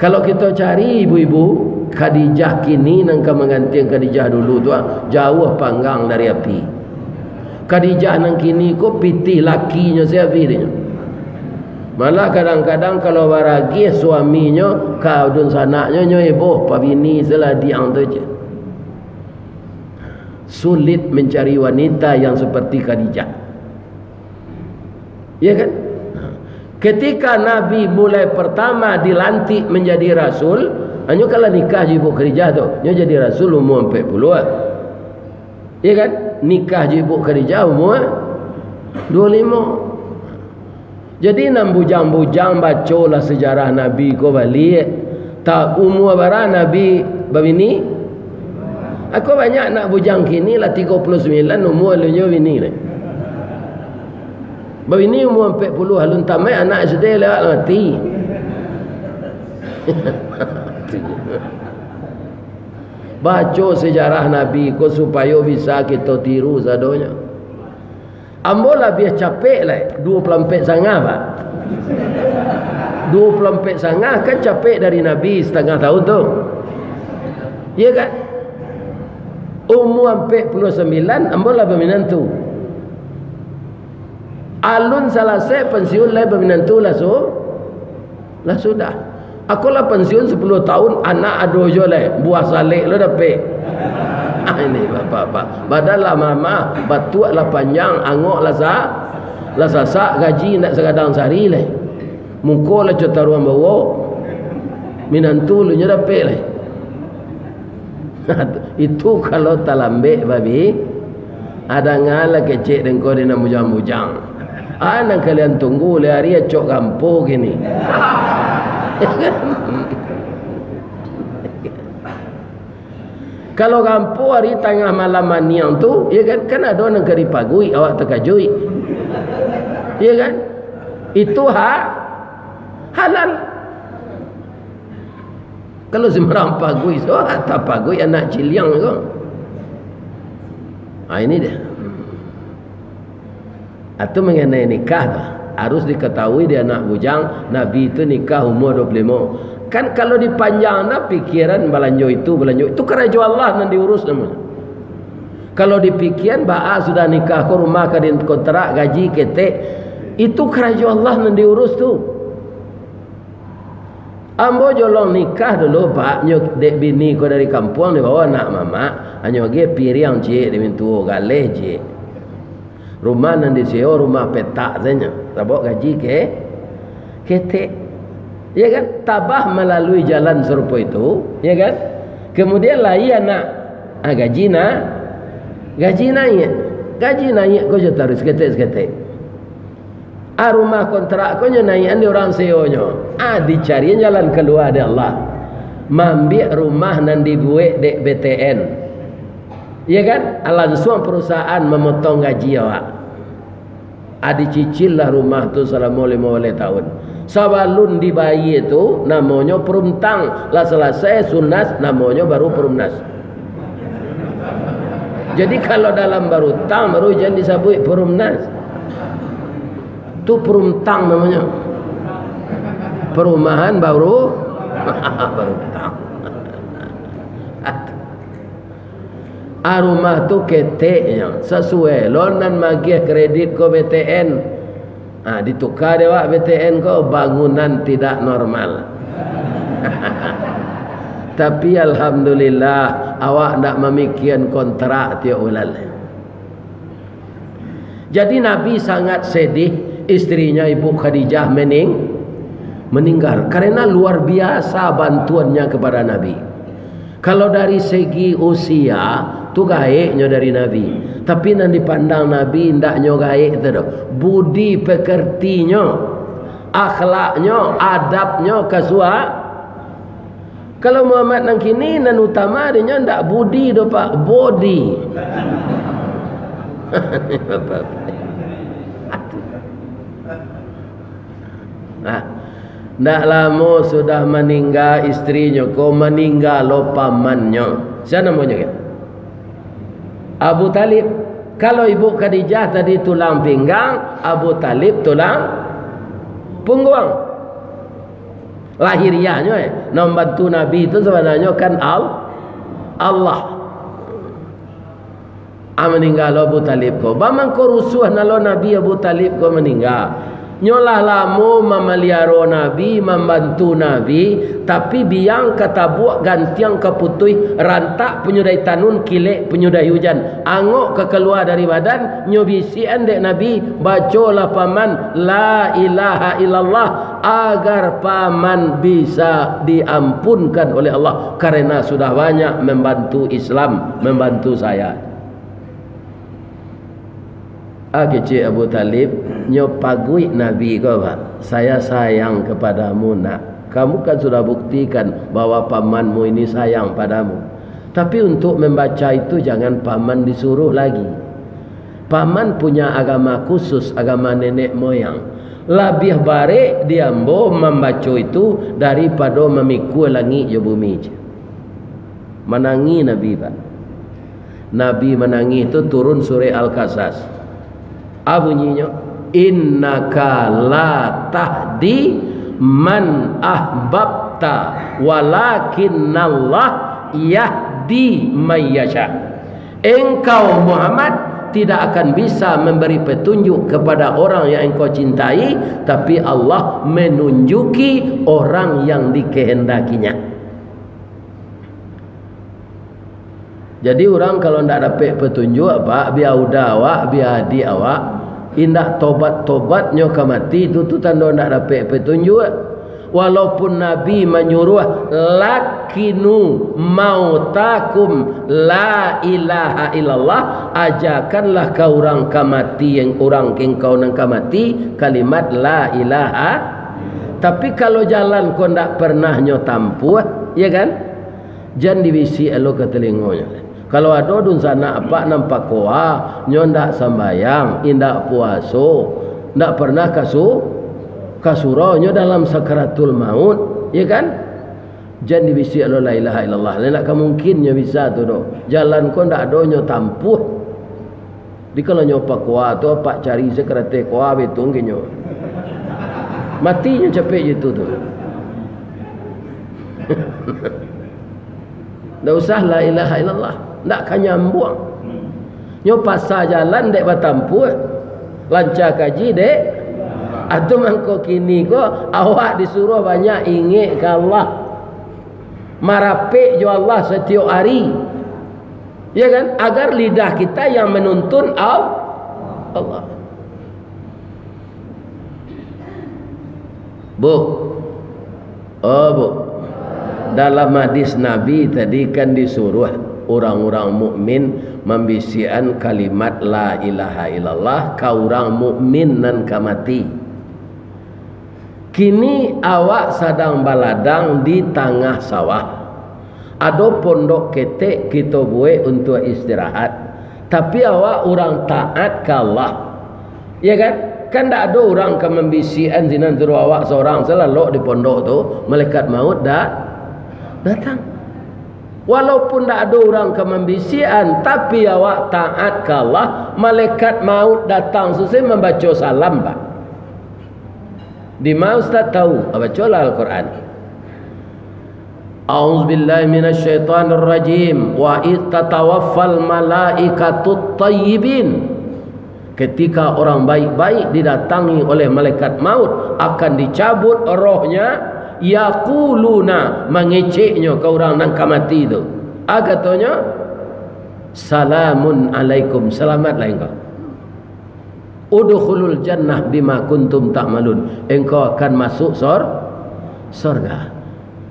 Kalau kita cari ibu-ibu, Khadijah kini nangka mengganti Khadijah dulu tu jauh panggang dari api. Khadijah nang kini ko pitih lakinya siapa dia. Malah kadang-kadang kalau baragi suaminya kau dun sanaknya nyoiboh pabini seladi ang tu je. Sulit mencari wanita yang seperti Khadijah. Ya kan? Ketika Nabi mulai pertama dilantik menjadi rasul, hanya kalau nikah ibu Khadijah tu, dia jadi rasul umur 40-an. Ya kan? Nikah ibu Khadijah umur 25. Jadi nam bujang-bujang bacalah sejarah Nabi ko balik. Tak umur bara Nabi babini. Aku banyak nak bujang kini lah 39 umur lunyo bini ni. Babini umur 40 halun tamai anak SD lewat mati. Baca sejarah Nabi ko supaya bisa kita tiru sadonya. Ambolah biar capek lah 24 sangah pak. 24 sangah kan capek dari Nabi setengah tahun tu. Ya kan? Umur 49 ambolah berminantu. Alun selesai pensiun lah berminantu lah sudah. Aku lah pensiun 10 tahun anak adojo lah buah salik lo dapat. Ini bapak-bapak. Badal lah mama batuak lah panjang angok lah sasak gaji nak sekadang sehari lah. Muka lah cota ruang bawa minantu lu nya dapat lah. Itu kalau talambek babi ada ngala kecek dengko di nak bujang-bujang. Anak kalian tunggu le hari cok kampung gini. Kalau kampung hari tengah malam maniang tu, ya kan ada orang kari pagui awak terkajui. Ya kan? Itu halal. Kalau sembarang pagui, so tak pagui anak ciliang tu. Ini dia. Atau mengenai nikah tu, harus diketahui dia anak bujang, Nabi itu nikah umur 25. Kan kalau dipanjang pikiran belanjo itu kerja Allah yang diurus namanya. Kalau dipikiran sudah nikah ke rumah ke kontrak gaji ketek, itu kerja Allah yang diurus tu. Ambo jolong nikah dulu pak nyok dek bini ko dari kampung dia bawa anak mama hanya ge piriang cik dia mintu galeh cik. Rumah nan diseo rumah petak saja. Tabok gaji ketek. Ya kan? Tabah melalui jalan serupa itu, ya kan? Kemudian lagi anak gaji naik. Gaji naik kau je taruh seketik. Rumah kontrak kau je naik andi orang seonyo. Dicari jalan keluar dari Allah. Mambil rumah nan dibuat dek BTN. Ya kan? Langsung perusahaan memotong gaji awak. Dicicil lah rumah tu selama 5 tahun. Sabalun dibayi itu namanya perumtang. Lah selesai sunas namanya baru perumnas. Jadi kalau dalam baru tang baru jangan disebut perumnas. Itu perumtang namanya. Perumahan baru tang. Rumah tu keteknya sesuai lonan magih kredit ko BTN. Ditukar dewa BTN ko bangunan tidak normal. Tapi alhamdulillah awak nak memikirkan kontrak tiap ulal. Jadi Nabi sangat sedih istrinya Ibu Khadijah meninggal karena luar biasa bantuannya kepada Nabi. Kalau dari segi usia tu gaiknya dari Nabi, tapi nan dipandang Nabi ndaknya gaik tu dah. Budi pekertinya, akhlaknya, adabnya kasua. Kalau Muhammad nang kini nan utama dia ndak budi do pak, body. Ndak lama sudah meninggal istrinya, kau meninggal lo pamannya. Siapa namanya kan? Abu Talib. Kalau Ibu Khadijah tadi tulang pinggang, Abu Talib tulang punggung. lahiriahnya membantu Nabi itu sebenarnya kan Allah. Meninggal Abu Talib ko bamang ko rusuh nalo Nabi Abu Talib ko meninggal nyolah lamu memeliara Nabi membantu Nabi tapi biang kata buak gantiang keputui rantak penyudai tanun kilek penyudai hujan angok kekeluar dari badan nyobisian dek Nabi bacolah paman la ilaha illallah agar paman bisa diampunkan oleh Allah karena sudah banyak membantu Islam membantu saya. Kecil Abu Talib nyopagui Nabi kau pak, saya sayang kepadamu nak. Kamu kan sudah buktikan bahwa pamanmu ini sayang padamu. Tapi untuk membaca itu jangan paman disuruh lagi. Paman punya agama khusus, agama nenek moyang. Lebih baik diambo membaca itu daripada memikul langit je bumi je. Menangi Nabi pak. Nabi menangi itu turun surah Al-Qasas. Bunyinya innaka la tahdi man ahbabta walakinnallah yahdi may yasha. Engkau Muhammad tidak akan bisa memberi petunjuk kepada orang yang engkau cintai, tapi Allah menunjuki orang yang dikehendakinya. Jadi orang kalau tidak dapat petunjuk apa, biar udah awak, biar di awak, indah tobat-tobatnya ke mati itu tu tanda tidak dapat petunjuk. Walaupun Nabi menyuruh lakinu mautakum la ilaha illallah, ajarkanlah kau orang ke mati yang orang kau nang ke mati kalimat la ilaha. Tapi kalau jalan kau tidak pernah nyotampuh, ya kan? Jangan divisi elo ke telingonya. Kalau ada dun sana apa nampak koa nyondak sembayang indak puaso ndak pernah kasuronya dalam sakaratul maut, ya kan? Jangan divisi la ilaha illallah. Tidak kemungkinnya bisa tu do. Jalan kau ndak adonyo tampuh. Di kalau nyopa koa tu apa cari sekerate koa betung kinyo. Matinya capek gitu tu. Ndak usah la ilaha illallah. Tak kan nyambung. Nyo pasal jalan dek batampu lancar kaji dek atau mangko kini ko awak disuruh banyak ingat ke Allah marapek jo Allah setiap hari, ya kan, agar lidah kita yang menuntun Allah. Bu dalam hadis Nabi tadi kan disuruh orang-orang mukmin membisian kalimat la ilaha illallah ka orang mukmin nan kamati. Kini awak sedang baladang di tengah sawah. Ada pondok ketek kita buat untuk istirahat. Tapi awak orang taat ke Allah. Ya kan? Kan tak ada orang ke membisian sinan suruh awak seorang selalu di pondok tu malaikat maut datang. Walaupun tak ada orang ke membisian, tapi awak taat ke Allah, malaikat maut datang selesai membaca salam pak. Di mana Ustaz tahu? Bacalah Al-Quran. A'udzubillahi minasyaitonirrajim. Wa id tatawaffal malaikatut tayyibin. Ketika orang baik-baik didatangi oleh malaikat maut, akan dicabut rohnya. Yaquluna mengeceknya ke orang nang kamati itu. Katanya salamun alaikum, selamatlah engkau. Udkhulul jannah bima kuntum ta'malun. Engkau akan masuk surga.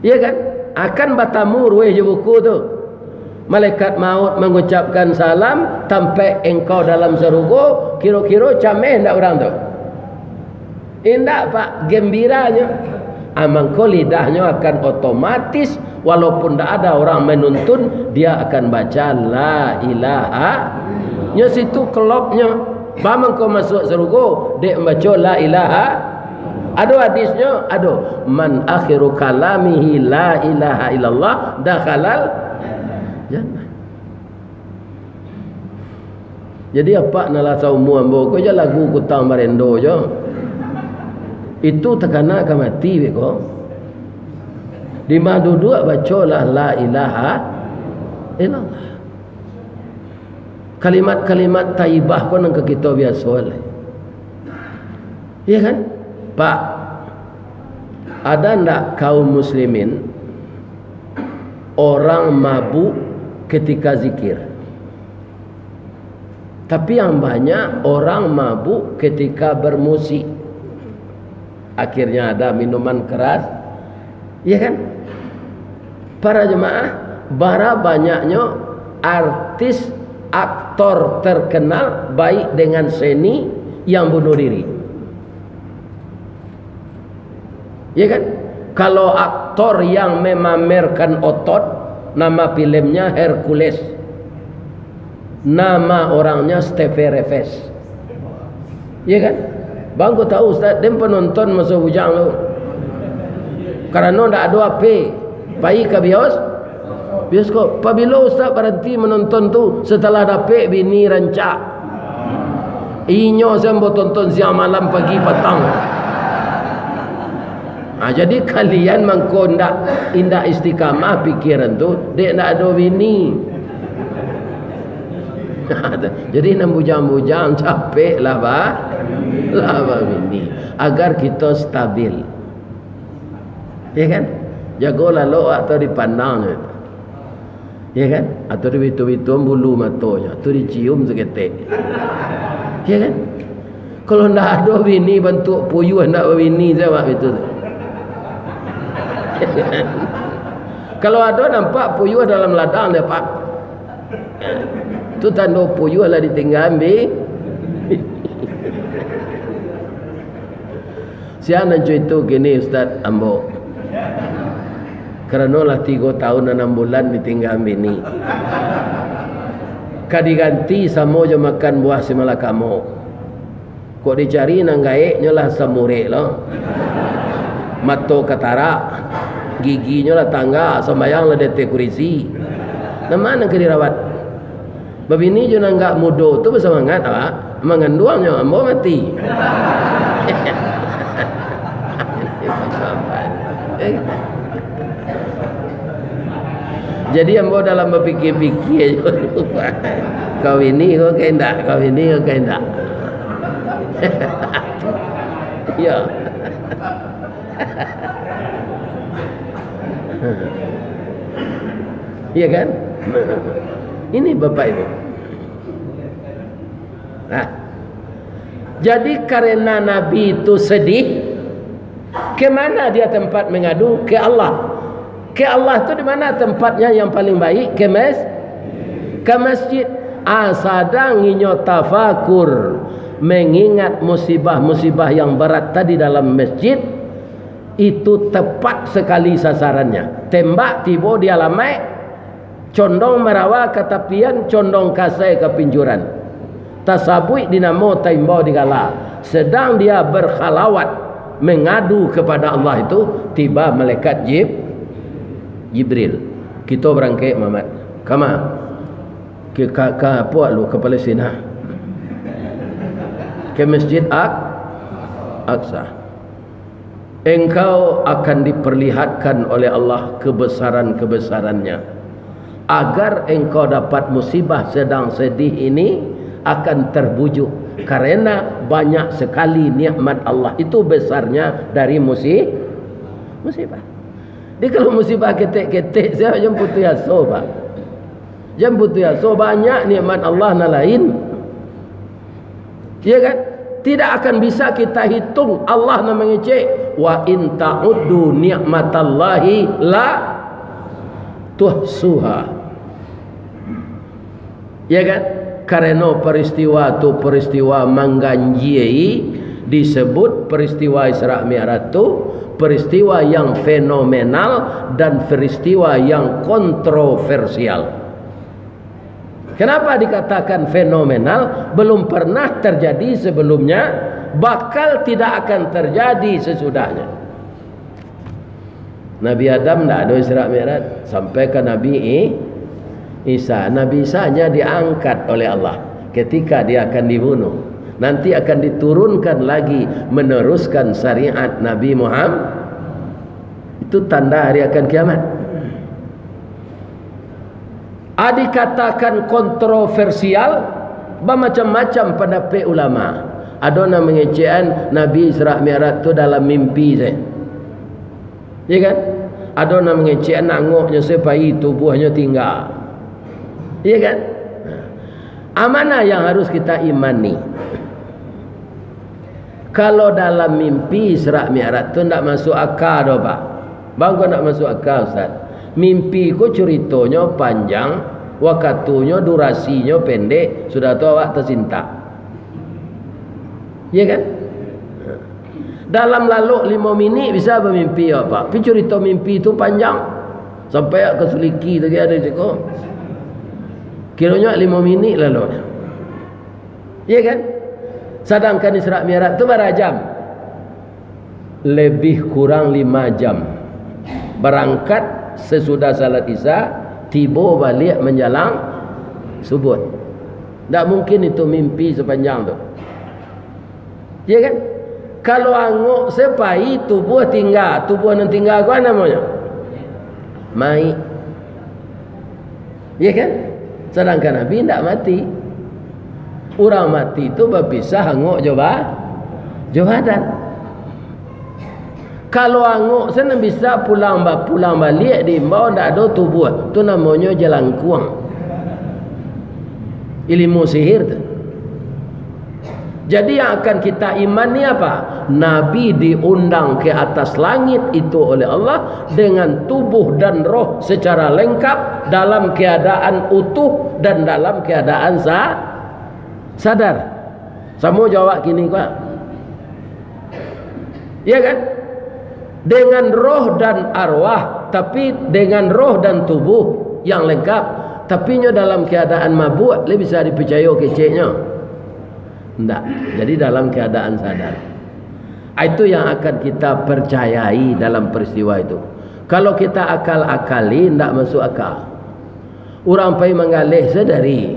Ya kan? Akan batamur weh je buku tu. Malaikat maut mengucapkan salam sampai engkau dalam surga, kira-kira cameh ndak orang tu? Indak pak, gembiranya. Mangko lidahnya akan otomatis walaupun tidak ada orang menuntun, dia akan baca la ilaha. Nya situ kelopnya bamang kau masuk surga dek baca la ilaha. Ada hadisnya, ada man akhiru kalamihi la ilaha illallah dakhalal jannah. Jadi apa nala saumu ambo ko je lagu kutang marendo je. Itu tekana akan mati beko. Di madudua bacalah la ilaha illallah. Kalimat-kalimat taibah pun yang kita biasa oleh. Ya kan? Pak, ada ndak kaum muslimin orang mabuk ketika zikir? Tapi yang banyak orang mabuk ketika bermusik. Akhirnya ada minuman keras. Ya kan? Para jemaah, bara banyaknya artis, aktor terkenal baik dengan seni yang bunuh diri. Ya kan? Kalau aktor yang memamerkan otot, nama filmnya Hercules, nama orangnya Steve Reves. Ya kan? Bang, kau tahu Ustaz, dia penonton masuk bujang lu. Karena tidak ada apa, pergi ke bioskop. Apabila Ustaz berhenti menonton tu setelah dapat bini rancak, inyo saya mau tonton siang malam pagi petang. Jadi kalian mangko indak istiqamah pikiran tu, dek nak ada bini. Jadi nak bujang-bujang capek lah bini, agar kita stabil. Ya kan? Jagolah lo atau dipandang. Ya kan? Atau dibitu-bitu bulu matanya, atau dicium seketik. Ya kan? Kalau ndak ada bini bentuk puyuh ndak bini saya buat itu. Kalau ada nampak puyuh dalam ladang dia pak, tu tanda puyuh lah ditinggal ambil. Siapa nak itu gini Ustaz Ambo? Kerana lah 3 tahun 6 bulan ditinggal bini. Kadiganti samo je makan buah si malakamo. Kok dicari nang gaeknya lah samure lah. Mato katara, giginya lah tangga, sembayang lah dete kurisi. Nama nak dirawat. Babini je nang gak mudo tu bersemangat apa? Menganduangnya ambo mati. Jadi ambo dalam berfikir-fikir kau ini kau kendak, kau ini kau kendak. Ya. Iya kan? Ini Bapak Ibu. Nah, jadi karena Nabi itu sedih, ke mana dia tempat mengadu? Ke Allah. Ke Allah itu di mana tempatnya yang paling baik? Ke masjid. Sedang inyo tafakur, mengingat musibah-musibah yang berat tadi dalam masjid, itu tepat sekali sasarannya. Tembak tiba di alamai, condong merawa ke tapian, condong kasai ke pinjuran. Tasabui dinamo taimbau digala. Sedang dia berkhalawat mengadu kepada Allah itu, tiba malaikat Jibril. Kita berangkat Muhammad. Kama ke apa lu ke Palestina? Ke Masjid Aqsa. Engkau akan diperlihatkan oleh Allah kebesaran-kebesarannya, agar engkau dapat musibah sedang sedih ini akan terbujuk, karena banyak sekali nikmat Allah itu besarnya dari musibah. Jadi kalau musibah ketek-ketek saya jemput ya soba. Jemput ya so banyak nikmat Allah na lain. Ya kan? Tidak akan bisa kita hitung. Allah na mengecek, wa in ta'uddu ni'matallahi la tuhsuha. Ya kan? Karena peristiwa itu peristiwa mengganjai, disebut peristiwa Isra Mi'raj itu peristiwa yang fenomenal dan peristiwa yang kontroversial. Kenapa dikatakan fenomenal? Belum pernah terjadi sebelumnya, bakal tidak akan terjadi sesudahnya. Nabi Adam tidak ada Isra Mi'raj, sampai ke Nabi Isa. Nabi Isa hanya diangkat oleh Allah ketika dia akan dibunuh. Nanti akan diturunkan lagi meneruskan syariat Nabi Muhammad. Itu tanda hari akan kiamat. Dikatakan kontroversial, bermacam-macam pendapat ulama. Ada yang mengecekan Nabi Isra Mi'raj tu dalam mimpi saya. Ya kan? Ada yang mengecekan nangoknya supaya tubuhnya tinggal. Ya kan? Mana yang harus kita imani? Kalau dalam mimpi Isra Mi'raj tu tak masuk akal dah Pak. Bang kau nak masuk akal Ustaz. Mimpi ku ceritanya panjang, waktunya durasinya pendek, sudah tahu awak tersinta. Ya kan? Dalam lalu 5 minit bisa bermimpi apa? Tapi cerita mimpi itu panjang. Sampai ke Suliki tadi ada cakap. Kiranya 5 minit lalu. Ya kan? Sedangkan Isra Mi'raj itu berapa jam? Lebih kurang 5 jam. Berangkat sesudah salat Isya, tiba balik menjelang subuh. Tak mungkin itu mimpi sepanjang tu. Ya kan? Kalau anguk sepai tubuh tinggal, tubuh yang tinggal apa namanya? Mai. Ya kan? Sedangkan Nabi tidak mati. Orang mati itu berpisah anguk jawadan. Kalau anguk sana bisa pulang balik di bawah tak ada tubuh. Tu namanya jelangkuang. Ilmu sihir tu. Jadi yang akan kita imani apa? Nabi diundang ke atas langit itu oleh Allah dengan tubuh dan roh secara lengkap, dalam keadaan utuh dan dalam keadaan sadar. Semua jawab kini Pak. Ya kan? Dengan roh dan arwah, tapi dengan roh dan tubuh yang lengkap, tapi dalam keadaan mabuk, dia bisa dipercaya keceknya. Tidak. Jadi dalam keadaan sadar. Itu yang akan kita percayai dalam peristiwa itu. Kalau kita akal-akali, tidak masuk akal. Orang pergi mengalih sedari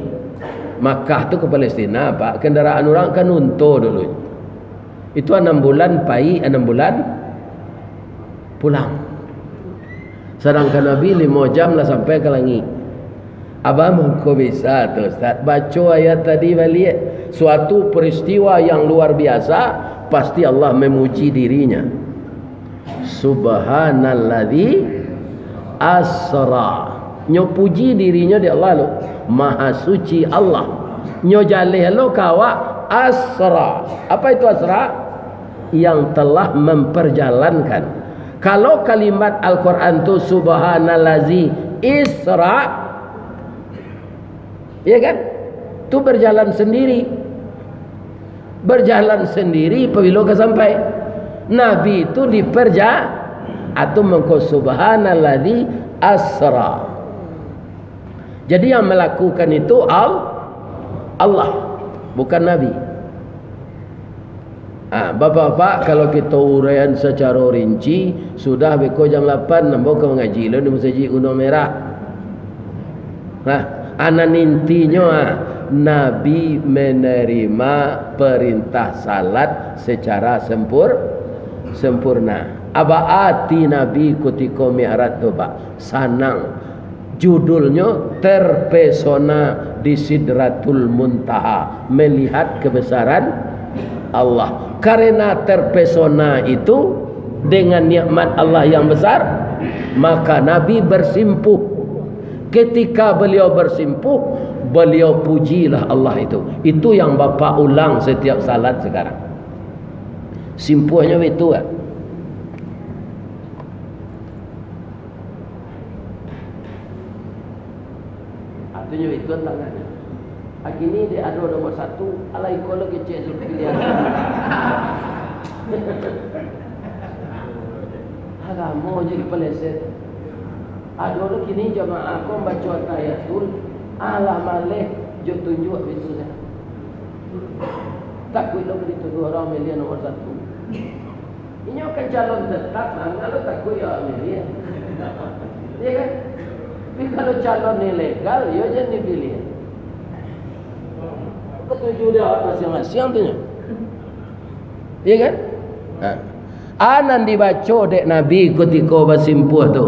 Makkah tu ke Palestina Pak, kendaraan orang kan unta dulu. Itu 6 bulan pergi, 6 bulan pulang. Sedangkan Nabi 5 jam lah sampai ke langit. Abang kau bisa tu Ustaz baca ayat tadi balik. Suatu peristiwa yang luar biasa, pasti Allah memuji dirinya. Subhanalladzi asra. Nyo puji dirinya di Allah lo. Maha suci Allah. Nyo jalih lo kawa asra. Apa itu asra? Yang telah memperjalankan. Kalau kalimat Al-Quran tu subhanalladzi isra, ya kan? Tu berjalan sendiri. Berjalan sendiri apabila ke sampai. Nabi itu diperja atau mengko subhanalladzi asra. Jadi yang melakukan itu Allah, bukan Nabi. Bapak-bapak, kalau kita uraian secara rinci, sudah beko jam 8 nambah ke mengaji lo di masjid Gunung Merah. Anan intinya Nabi menerima perintah salat secara sempurna. Abaati Nabi ketika Mi'raj tu Pak, sanang. Judulnya terpesona di Sidratul Muntaha, melihat kebesaran Allah. Karena terpesona itu dengan nikmat Allah yang besar, maka Nabi bersimpuh. Ketika beliau bersimpuh, beliau pujilah Allah itu. Itu yang Bapak ulang setiap salat sekarang. Simpuhnya itu kan. Artinya itu tangannya. Ini dia ada nomor 1. Alai kalau kecil Zulkiflian. Agama jadi peleset. Dulu kini jamaah aku baca tayatul Allah malih jo tunjuk itu saya. Tak kuih lo dituduh orang milian nomor 1. Ini akan calon tetap, kalau tak kuih ya milian. Iya kan? Tapi kalau calon ilegal, ya jangan dipilih. Ketujuh dia masing-masing tu. Iya kan? Anan dibaca dek Nabi ketika bersimpuh tu.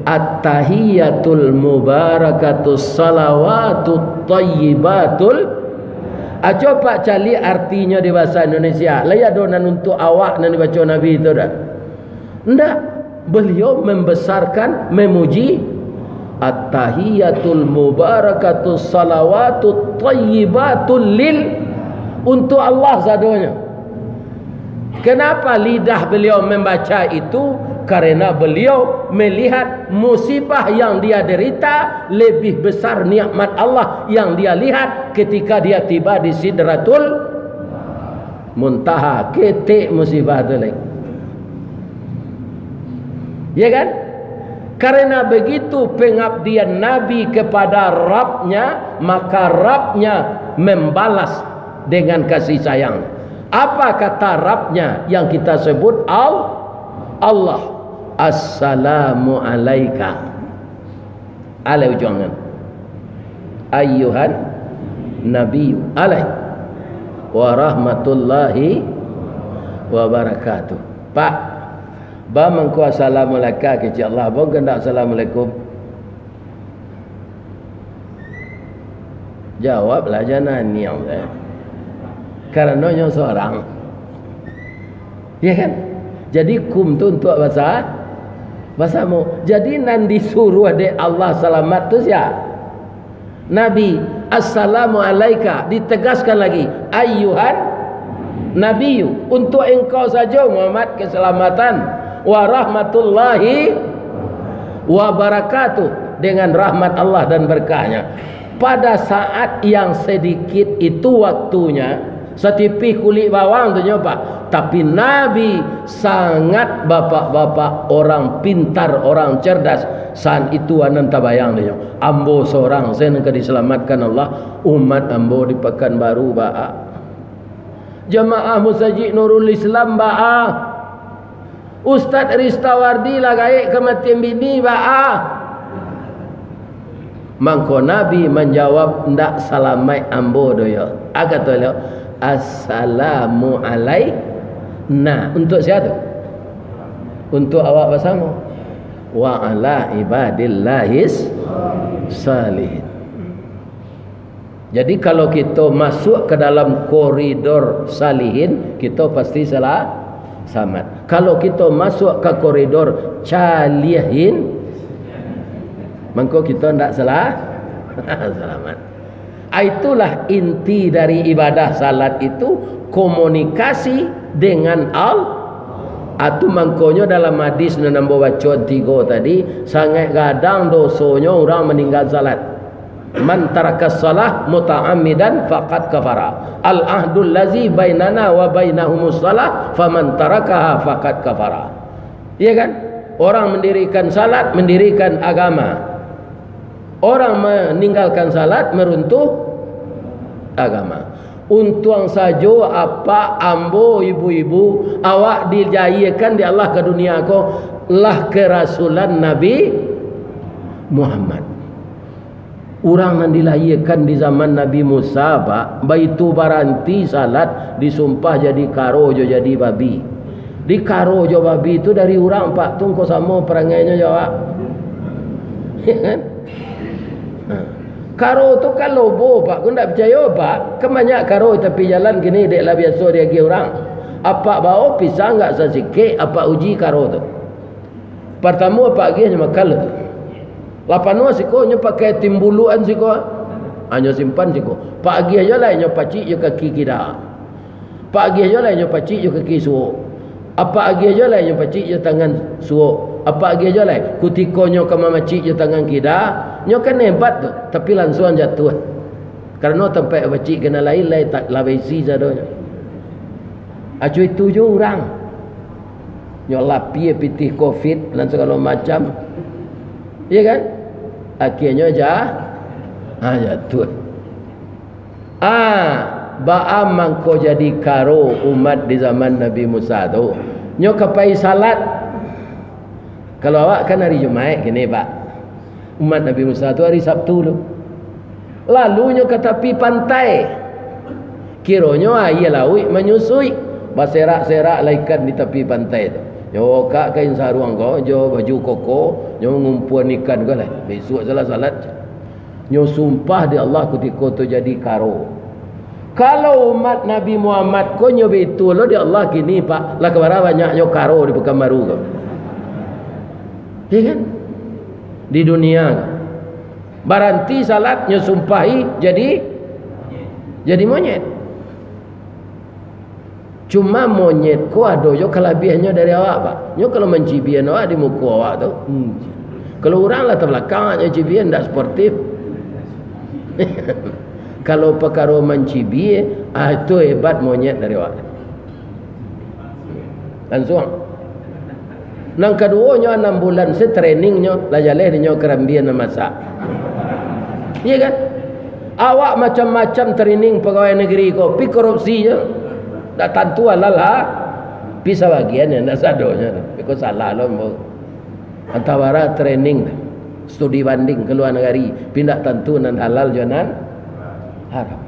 At-tahiyatul mubarakatus salawatut thayyibatul. Coba cari artinya di bahasa Indonesia. Laya donan untuk awak nan dibaca Nabi itu dah. Enggak. Beliau membesarkan, memuji at-tahiyatul mubarakatus salawatut thayyibatul lil, untuk Allah sadonya. Kenapa lidah beliau membaca itu? Karena beliau melihat musibah yang dia derita lebih besar nikmat Allah yang dia lihat ketika dia tiba di Sidratul Muntaha. Ketik musibah itu lagi. Ya kan? Karena begitu pengabdian Nabi kepada Rabbnya, maka Rabbnya membalas dengan kasih sayang. Apa kata Rabbnya yang kita sebut Allah? Assalamu alaika. Alai ujangan. Ayyuhan Nabi alai wa rahmatullahi wa barakatuh. Pak, ba mengko assalamualaikum ke Allah, ba gendak assalamualaikum. Jawablah jangan niam. Karena nyo seorang. Ya kan? Jadi kum tu untuk bahasamu. Jadi nan disuruh de Allah selamat tu siapa? Nabi. Assalamu alaika. Ditegaskan lagi. Ayyuhan Nabiyu. Untuk engkau saja Muhammad keselamatan. Wa rahmatullahi wa barakatuh. Dengan rahmat Allah dan berkahnya. Pada saat yang sedikit itu waktunya. Setipih kulit bawang tu nyoba. Tapi Nabi sangat bapak-bapak, orang pintar, orang cerdas. Saat itu anan tabayang dia. Ambo seorang saya nak diselamatkan Allah. Umat ambo di Pekanbaru ba'a. Jamaah Musajid Nurul Islam ba'a. Ustaz Ristawardi lagai kematian bini ba'a. Mangko Nabi menjawab ndak salamai ambo doyo. Agak tu lho. Assalamu alaina. Untuk siapa? Untuk awak bersama. Wa ala ibadillahis salihin. Jadi kalau kita masuk ke dalam koridor salihin, kita pasti selamat. Kalau kita masuk ke koridor calihin, maka kita tidak selamat. Itulah inti dari ibadah salat itu, komunikasi dengan Atau mangkonyo dalam hadis na nambo baca 3 tadi, sangat gadang dosonya orang meninggal salat. Man tarakas salah muta'ammidan faqad kafara. Al ahdul lazi bainana wa bainahumus salah faman tarakaha faqad kafara. Iya kan? Orang mendirikan salat, mendirikan agama. Orang meninggalkan salat, meruntuh agama. Untung saja apa ambo ibu-ibu awak dijadikan di Allah ke dunia ko lah kerasulan Nabi Muhammad. Orang yang dilahirkan di zaman Nabi Musa pak, baitu baranti salat disumpah jadi karo jo jadi babi. Di karo jo babi itu dari orang pak, tunggu sama perangainya jawab. Karo tu kan lobo pak, aku tak percaya pak. Kebanyak karo tapi jalan gini dek lah biasa dia pergi orang. Apa bau pisang enggak sesikit, apa uji karo tu. Pertama apa lagi hanya makan tu. Lapanua siko nya pakai timbuluan siko. Hanya simpan siko. Pagi aja lah nya pacik je kaki kida. Pagi aja lah nya pacik je kaki suo. Apa lagi aja lah nya pacik je tangan suo. Apa lagi aja lah kutikonyo kama macik je tangan kida. Nyo kan hebat tu, tapi langsung jatuh. Karena tempat macik kena lain tak labisi sadonya. Acu itu je orang. Nyo lapi pitih Covid dan segala macam. Iya kan? Akhirnya jatuh. Ba'a mangko jadi karo umat di zaman Nabi Musa tu. Nyo kapai salat. Kalau awak kan hari Jumaat gini pak. Umat Nabi Musa tu hari Sabtu tu. Lalu nyo ke tepi pantai. Kiranya air laut menyusui. Berserak-serak ikan di tepi pantai tu. Nyo kak kain sarung kau, jo baju koko, nyo ngumpuan ikan kau lah. Besok salat. Nyo sumpah di Allah ketika tu jadi karo. Kalau umat Nabi Muhammad kau nyo betul lo di Allah kini pak, lah kemana banyak nyo karo di Pekanbaru kau. Iya kan? Di dunia kau. Baranti salat nyo sumpahi jadi monyet. Cuma monyet ko ada yo kelebihannya dari awak pak. Nyo kalau mencibian awak di muka awak tu. Kalau orang lah terbelakang nyo cibian tak sportif. Kalau perkara mencibi itu hebat monyet dari awak. Langsung. Nang kedua nyo 6 bulan se training nyo lah jaleh nyo kerambian masak. Iya kan? Awak macam-macam training pegawai negeri ko, pi korupsi je. Tak tentu lah. Bisa bagian yang tak sadonya. Because salah lo mau. Antara training studi banding ke luar negeri, pindah tentu nan halal jonan haram.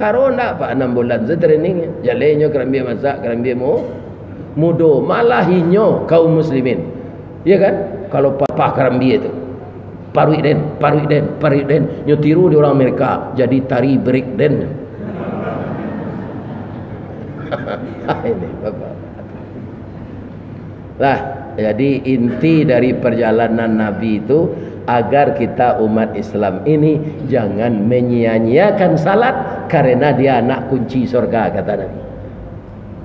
Karo ndak pak 6 bulan se training. Jalehnya kerambi masak, kerambi mudo malah hinyo kaum muslimin. Iya kan? Kalau papa kerambi itu Paruik den nyo tiru di orang Amerika jadi tari break den. Ini bapak. Lah, jadi inti dari perjalanan Nabi itu agar kita umat Islam ini jangan menyia-nyiakan salat karena dia anak kunci surga kata Nabi.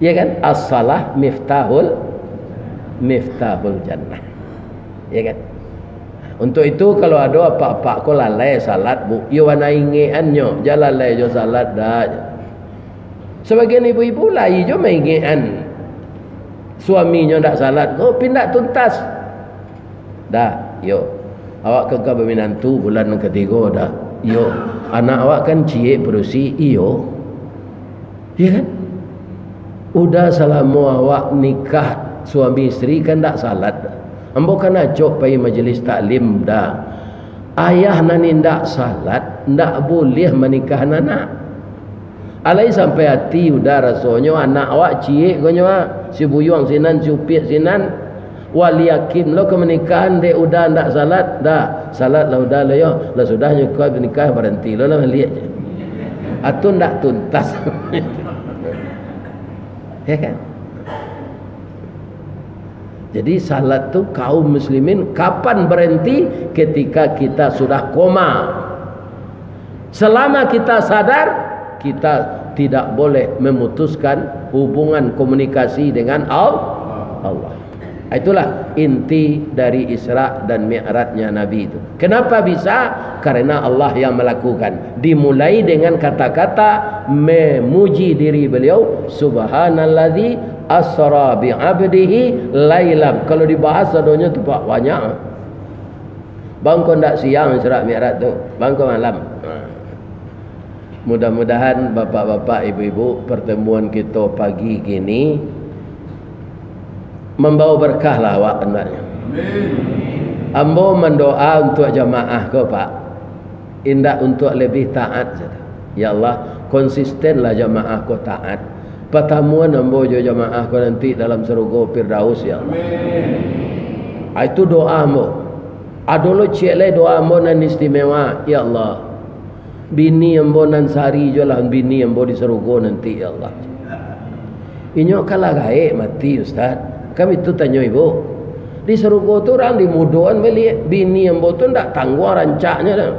Ya kan? As-salah miftahul jannah. Ya kan? Untuk itu kalau ada apa-apa ko lalai salat bu, yo wana ingeannya, jalan lalai jo salat dah. Sebagian ibu-ibu lai jo mengean suaminya ndak salat, oh pindah tuntas. Dah, yo. Awak kekal berminantu bulan ketiga dah. Yo, anak awak kan cie berusi iyo. Ya kan? Udah selama awak nikah suami istri kan ndak salat. Ambo kan ajak pergi majlis taklim dah. Ayah nani ndak salat, ndak boleh menikah anak. Alai sampai hati udah rasanya anak awak cie gonyo si buyuang sinan si upiak sinan wali yakin lo ke menikahan dek udah ndak salat dah. Salat lah udah lah yo. Lah sudah nyukai menikah berhenti lo lah lihat je. Atau ndak tuntas. Ya kan? Jadi salat tu kaum muslimin kapan berhenti? Ketika kita sudah koma. Selama kita sadar, kita tidak boleh memutuskan hubungan komunikasi dengan Allah. Itulah inti dari Isra dan Mi'rajnya Nabi itu. Kenapa bisa? Karena Allah yang melakukan. Dimulai dengan kata-kata memuji diri beliau, subhanalladzi asra bi'abdihi lailam. Kalau dibahas adanya tu pak banyak. Bang kau ndak siang Isra Mi'raj tu, bang kau malam. Mudah-mudahan bapak-bapak, ibu-ibu, pertemuan kita pagi kini membawa berkah lah awak hendaknya. Ambo mendoa untuk jamaah kau pak, indah untuk lebih taat. Ya Allah, konsistenlah jamaah kau taat. Pertemuan ambo jo jamaah kau nanti dalam surga Firdaus ya Allah. Itu doa ambo. Adolo cile doa ambo nan istimewa ya Allah. Bini ambo nan sari jo lah bini ambo di surga nanti ya Allah. Inyo kalah gae mati ustaz. Kami tu tanya ibu. Di surga tu orang di mudoan beli bini ambo tu ndak tangguh rancaknya dah.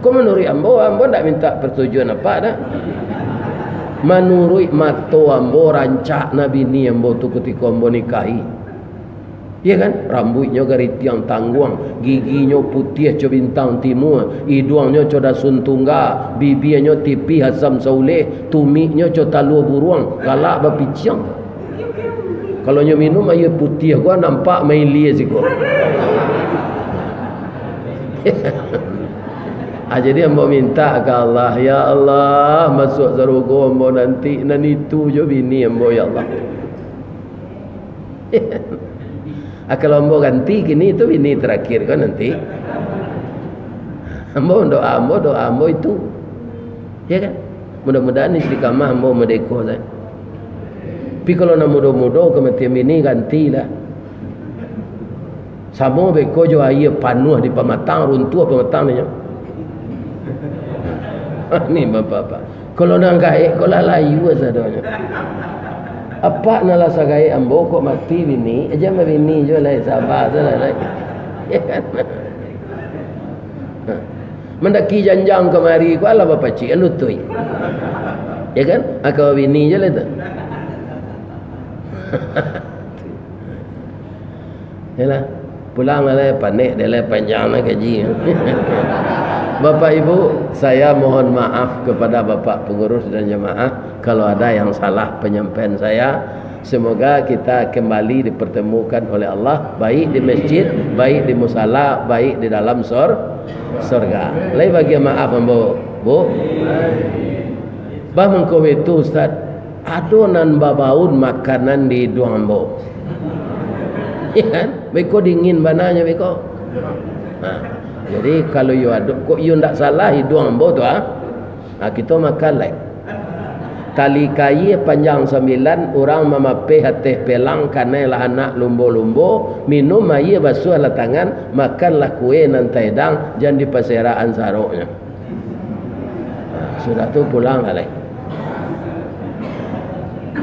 Kau menurut ambo ndak minta persetujuan apa dah. Menurut mato ambo rancak nabi ni ambo tu ketika ambo nikahi. Ya kan? Rambutnya garis tiang tangguang, giginya putih co bintang timur, hidungnya co dasun tungga, bibirnya tipi Hasam Sauleh, tumiknya co talua buruang, galak bapiciang. Kalau nyo minum air putih gua nampak main lia sih gua. Jadi ambo minta ke Allah, ya Allah masuk surga ambo nanti nan itu jo bini ambo ya Allah. Kalau ambo ganti kini itu bini terakhir kan nanti. Ambo doa ambo itu. Ya kan? Mudah-mudahan istiqamah ambo merdeka saya. Tapi kalau nak muda-muda kematian bini gantilah. Sama beko jo air panuh di pematang, runtuh pematang ni. Ni bapak-bapak. Kalau nak gaik, kalau layu sadanya. Apa nak lasa gaik ambo kok mati bini, aja mah bini jo lai sabar salah. Ya kan? Mendaki janjang kemari ku ala bapak cik lutui. Ya kan? Akau bini je lah tu. Yalah, pulang lah panik dia lah panjang lah gaji. Bapak Ibu, saya mohon maaf kepada Bapak pengurus dan jemaah kalau ada yang salah penyampaian saya. Semoga kita kembali dipertemukan oleh Allah, baik di masjid, baik di musala, baik di dalam surga. Lai bagi maaf ambo, Bu. Bah mengko itu Ustaz, adonan babaun makanan di duang ambo. Ya kan? Beko dingin bananya beko. Nah, jadi kalau you ada kok you ndak salah hidung ambo tu kita makan like. Tali kayu panjang 9 orang memape hati pelang karena anak lumbo-lumbo minum air basuh lah tangan makanlah kue nan taidang jangan di paseraan saroknya. Sudah tu pulang alai.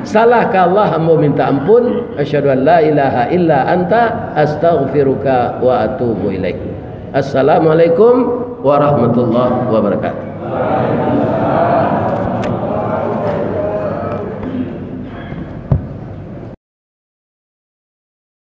Salahkah Allah hamba minta ampun. Asyhadu an la ilaha illa anta astaghfiruka wa atubu ilaik. Assalamualaikum warahmatullahi wabarakatuh.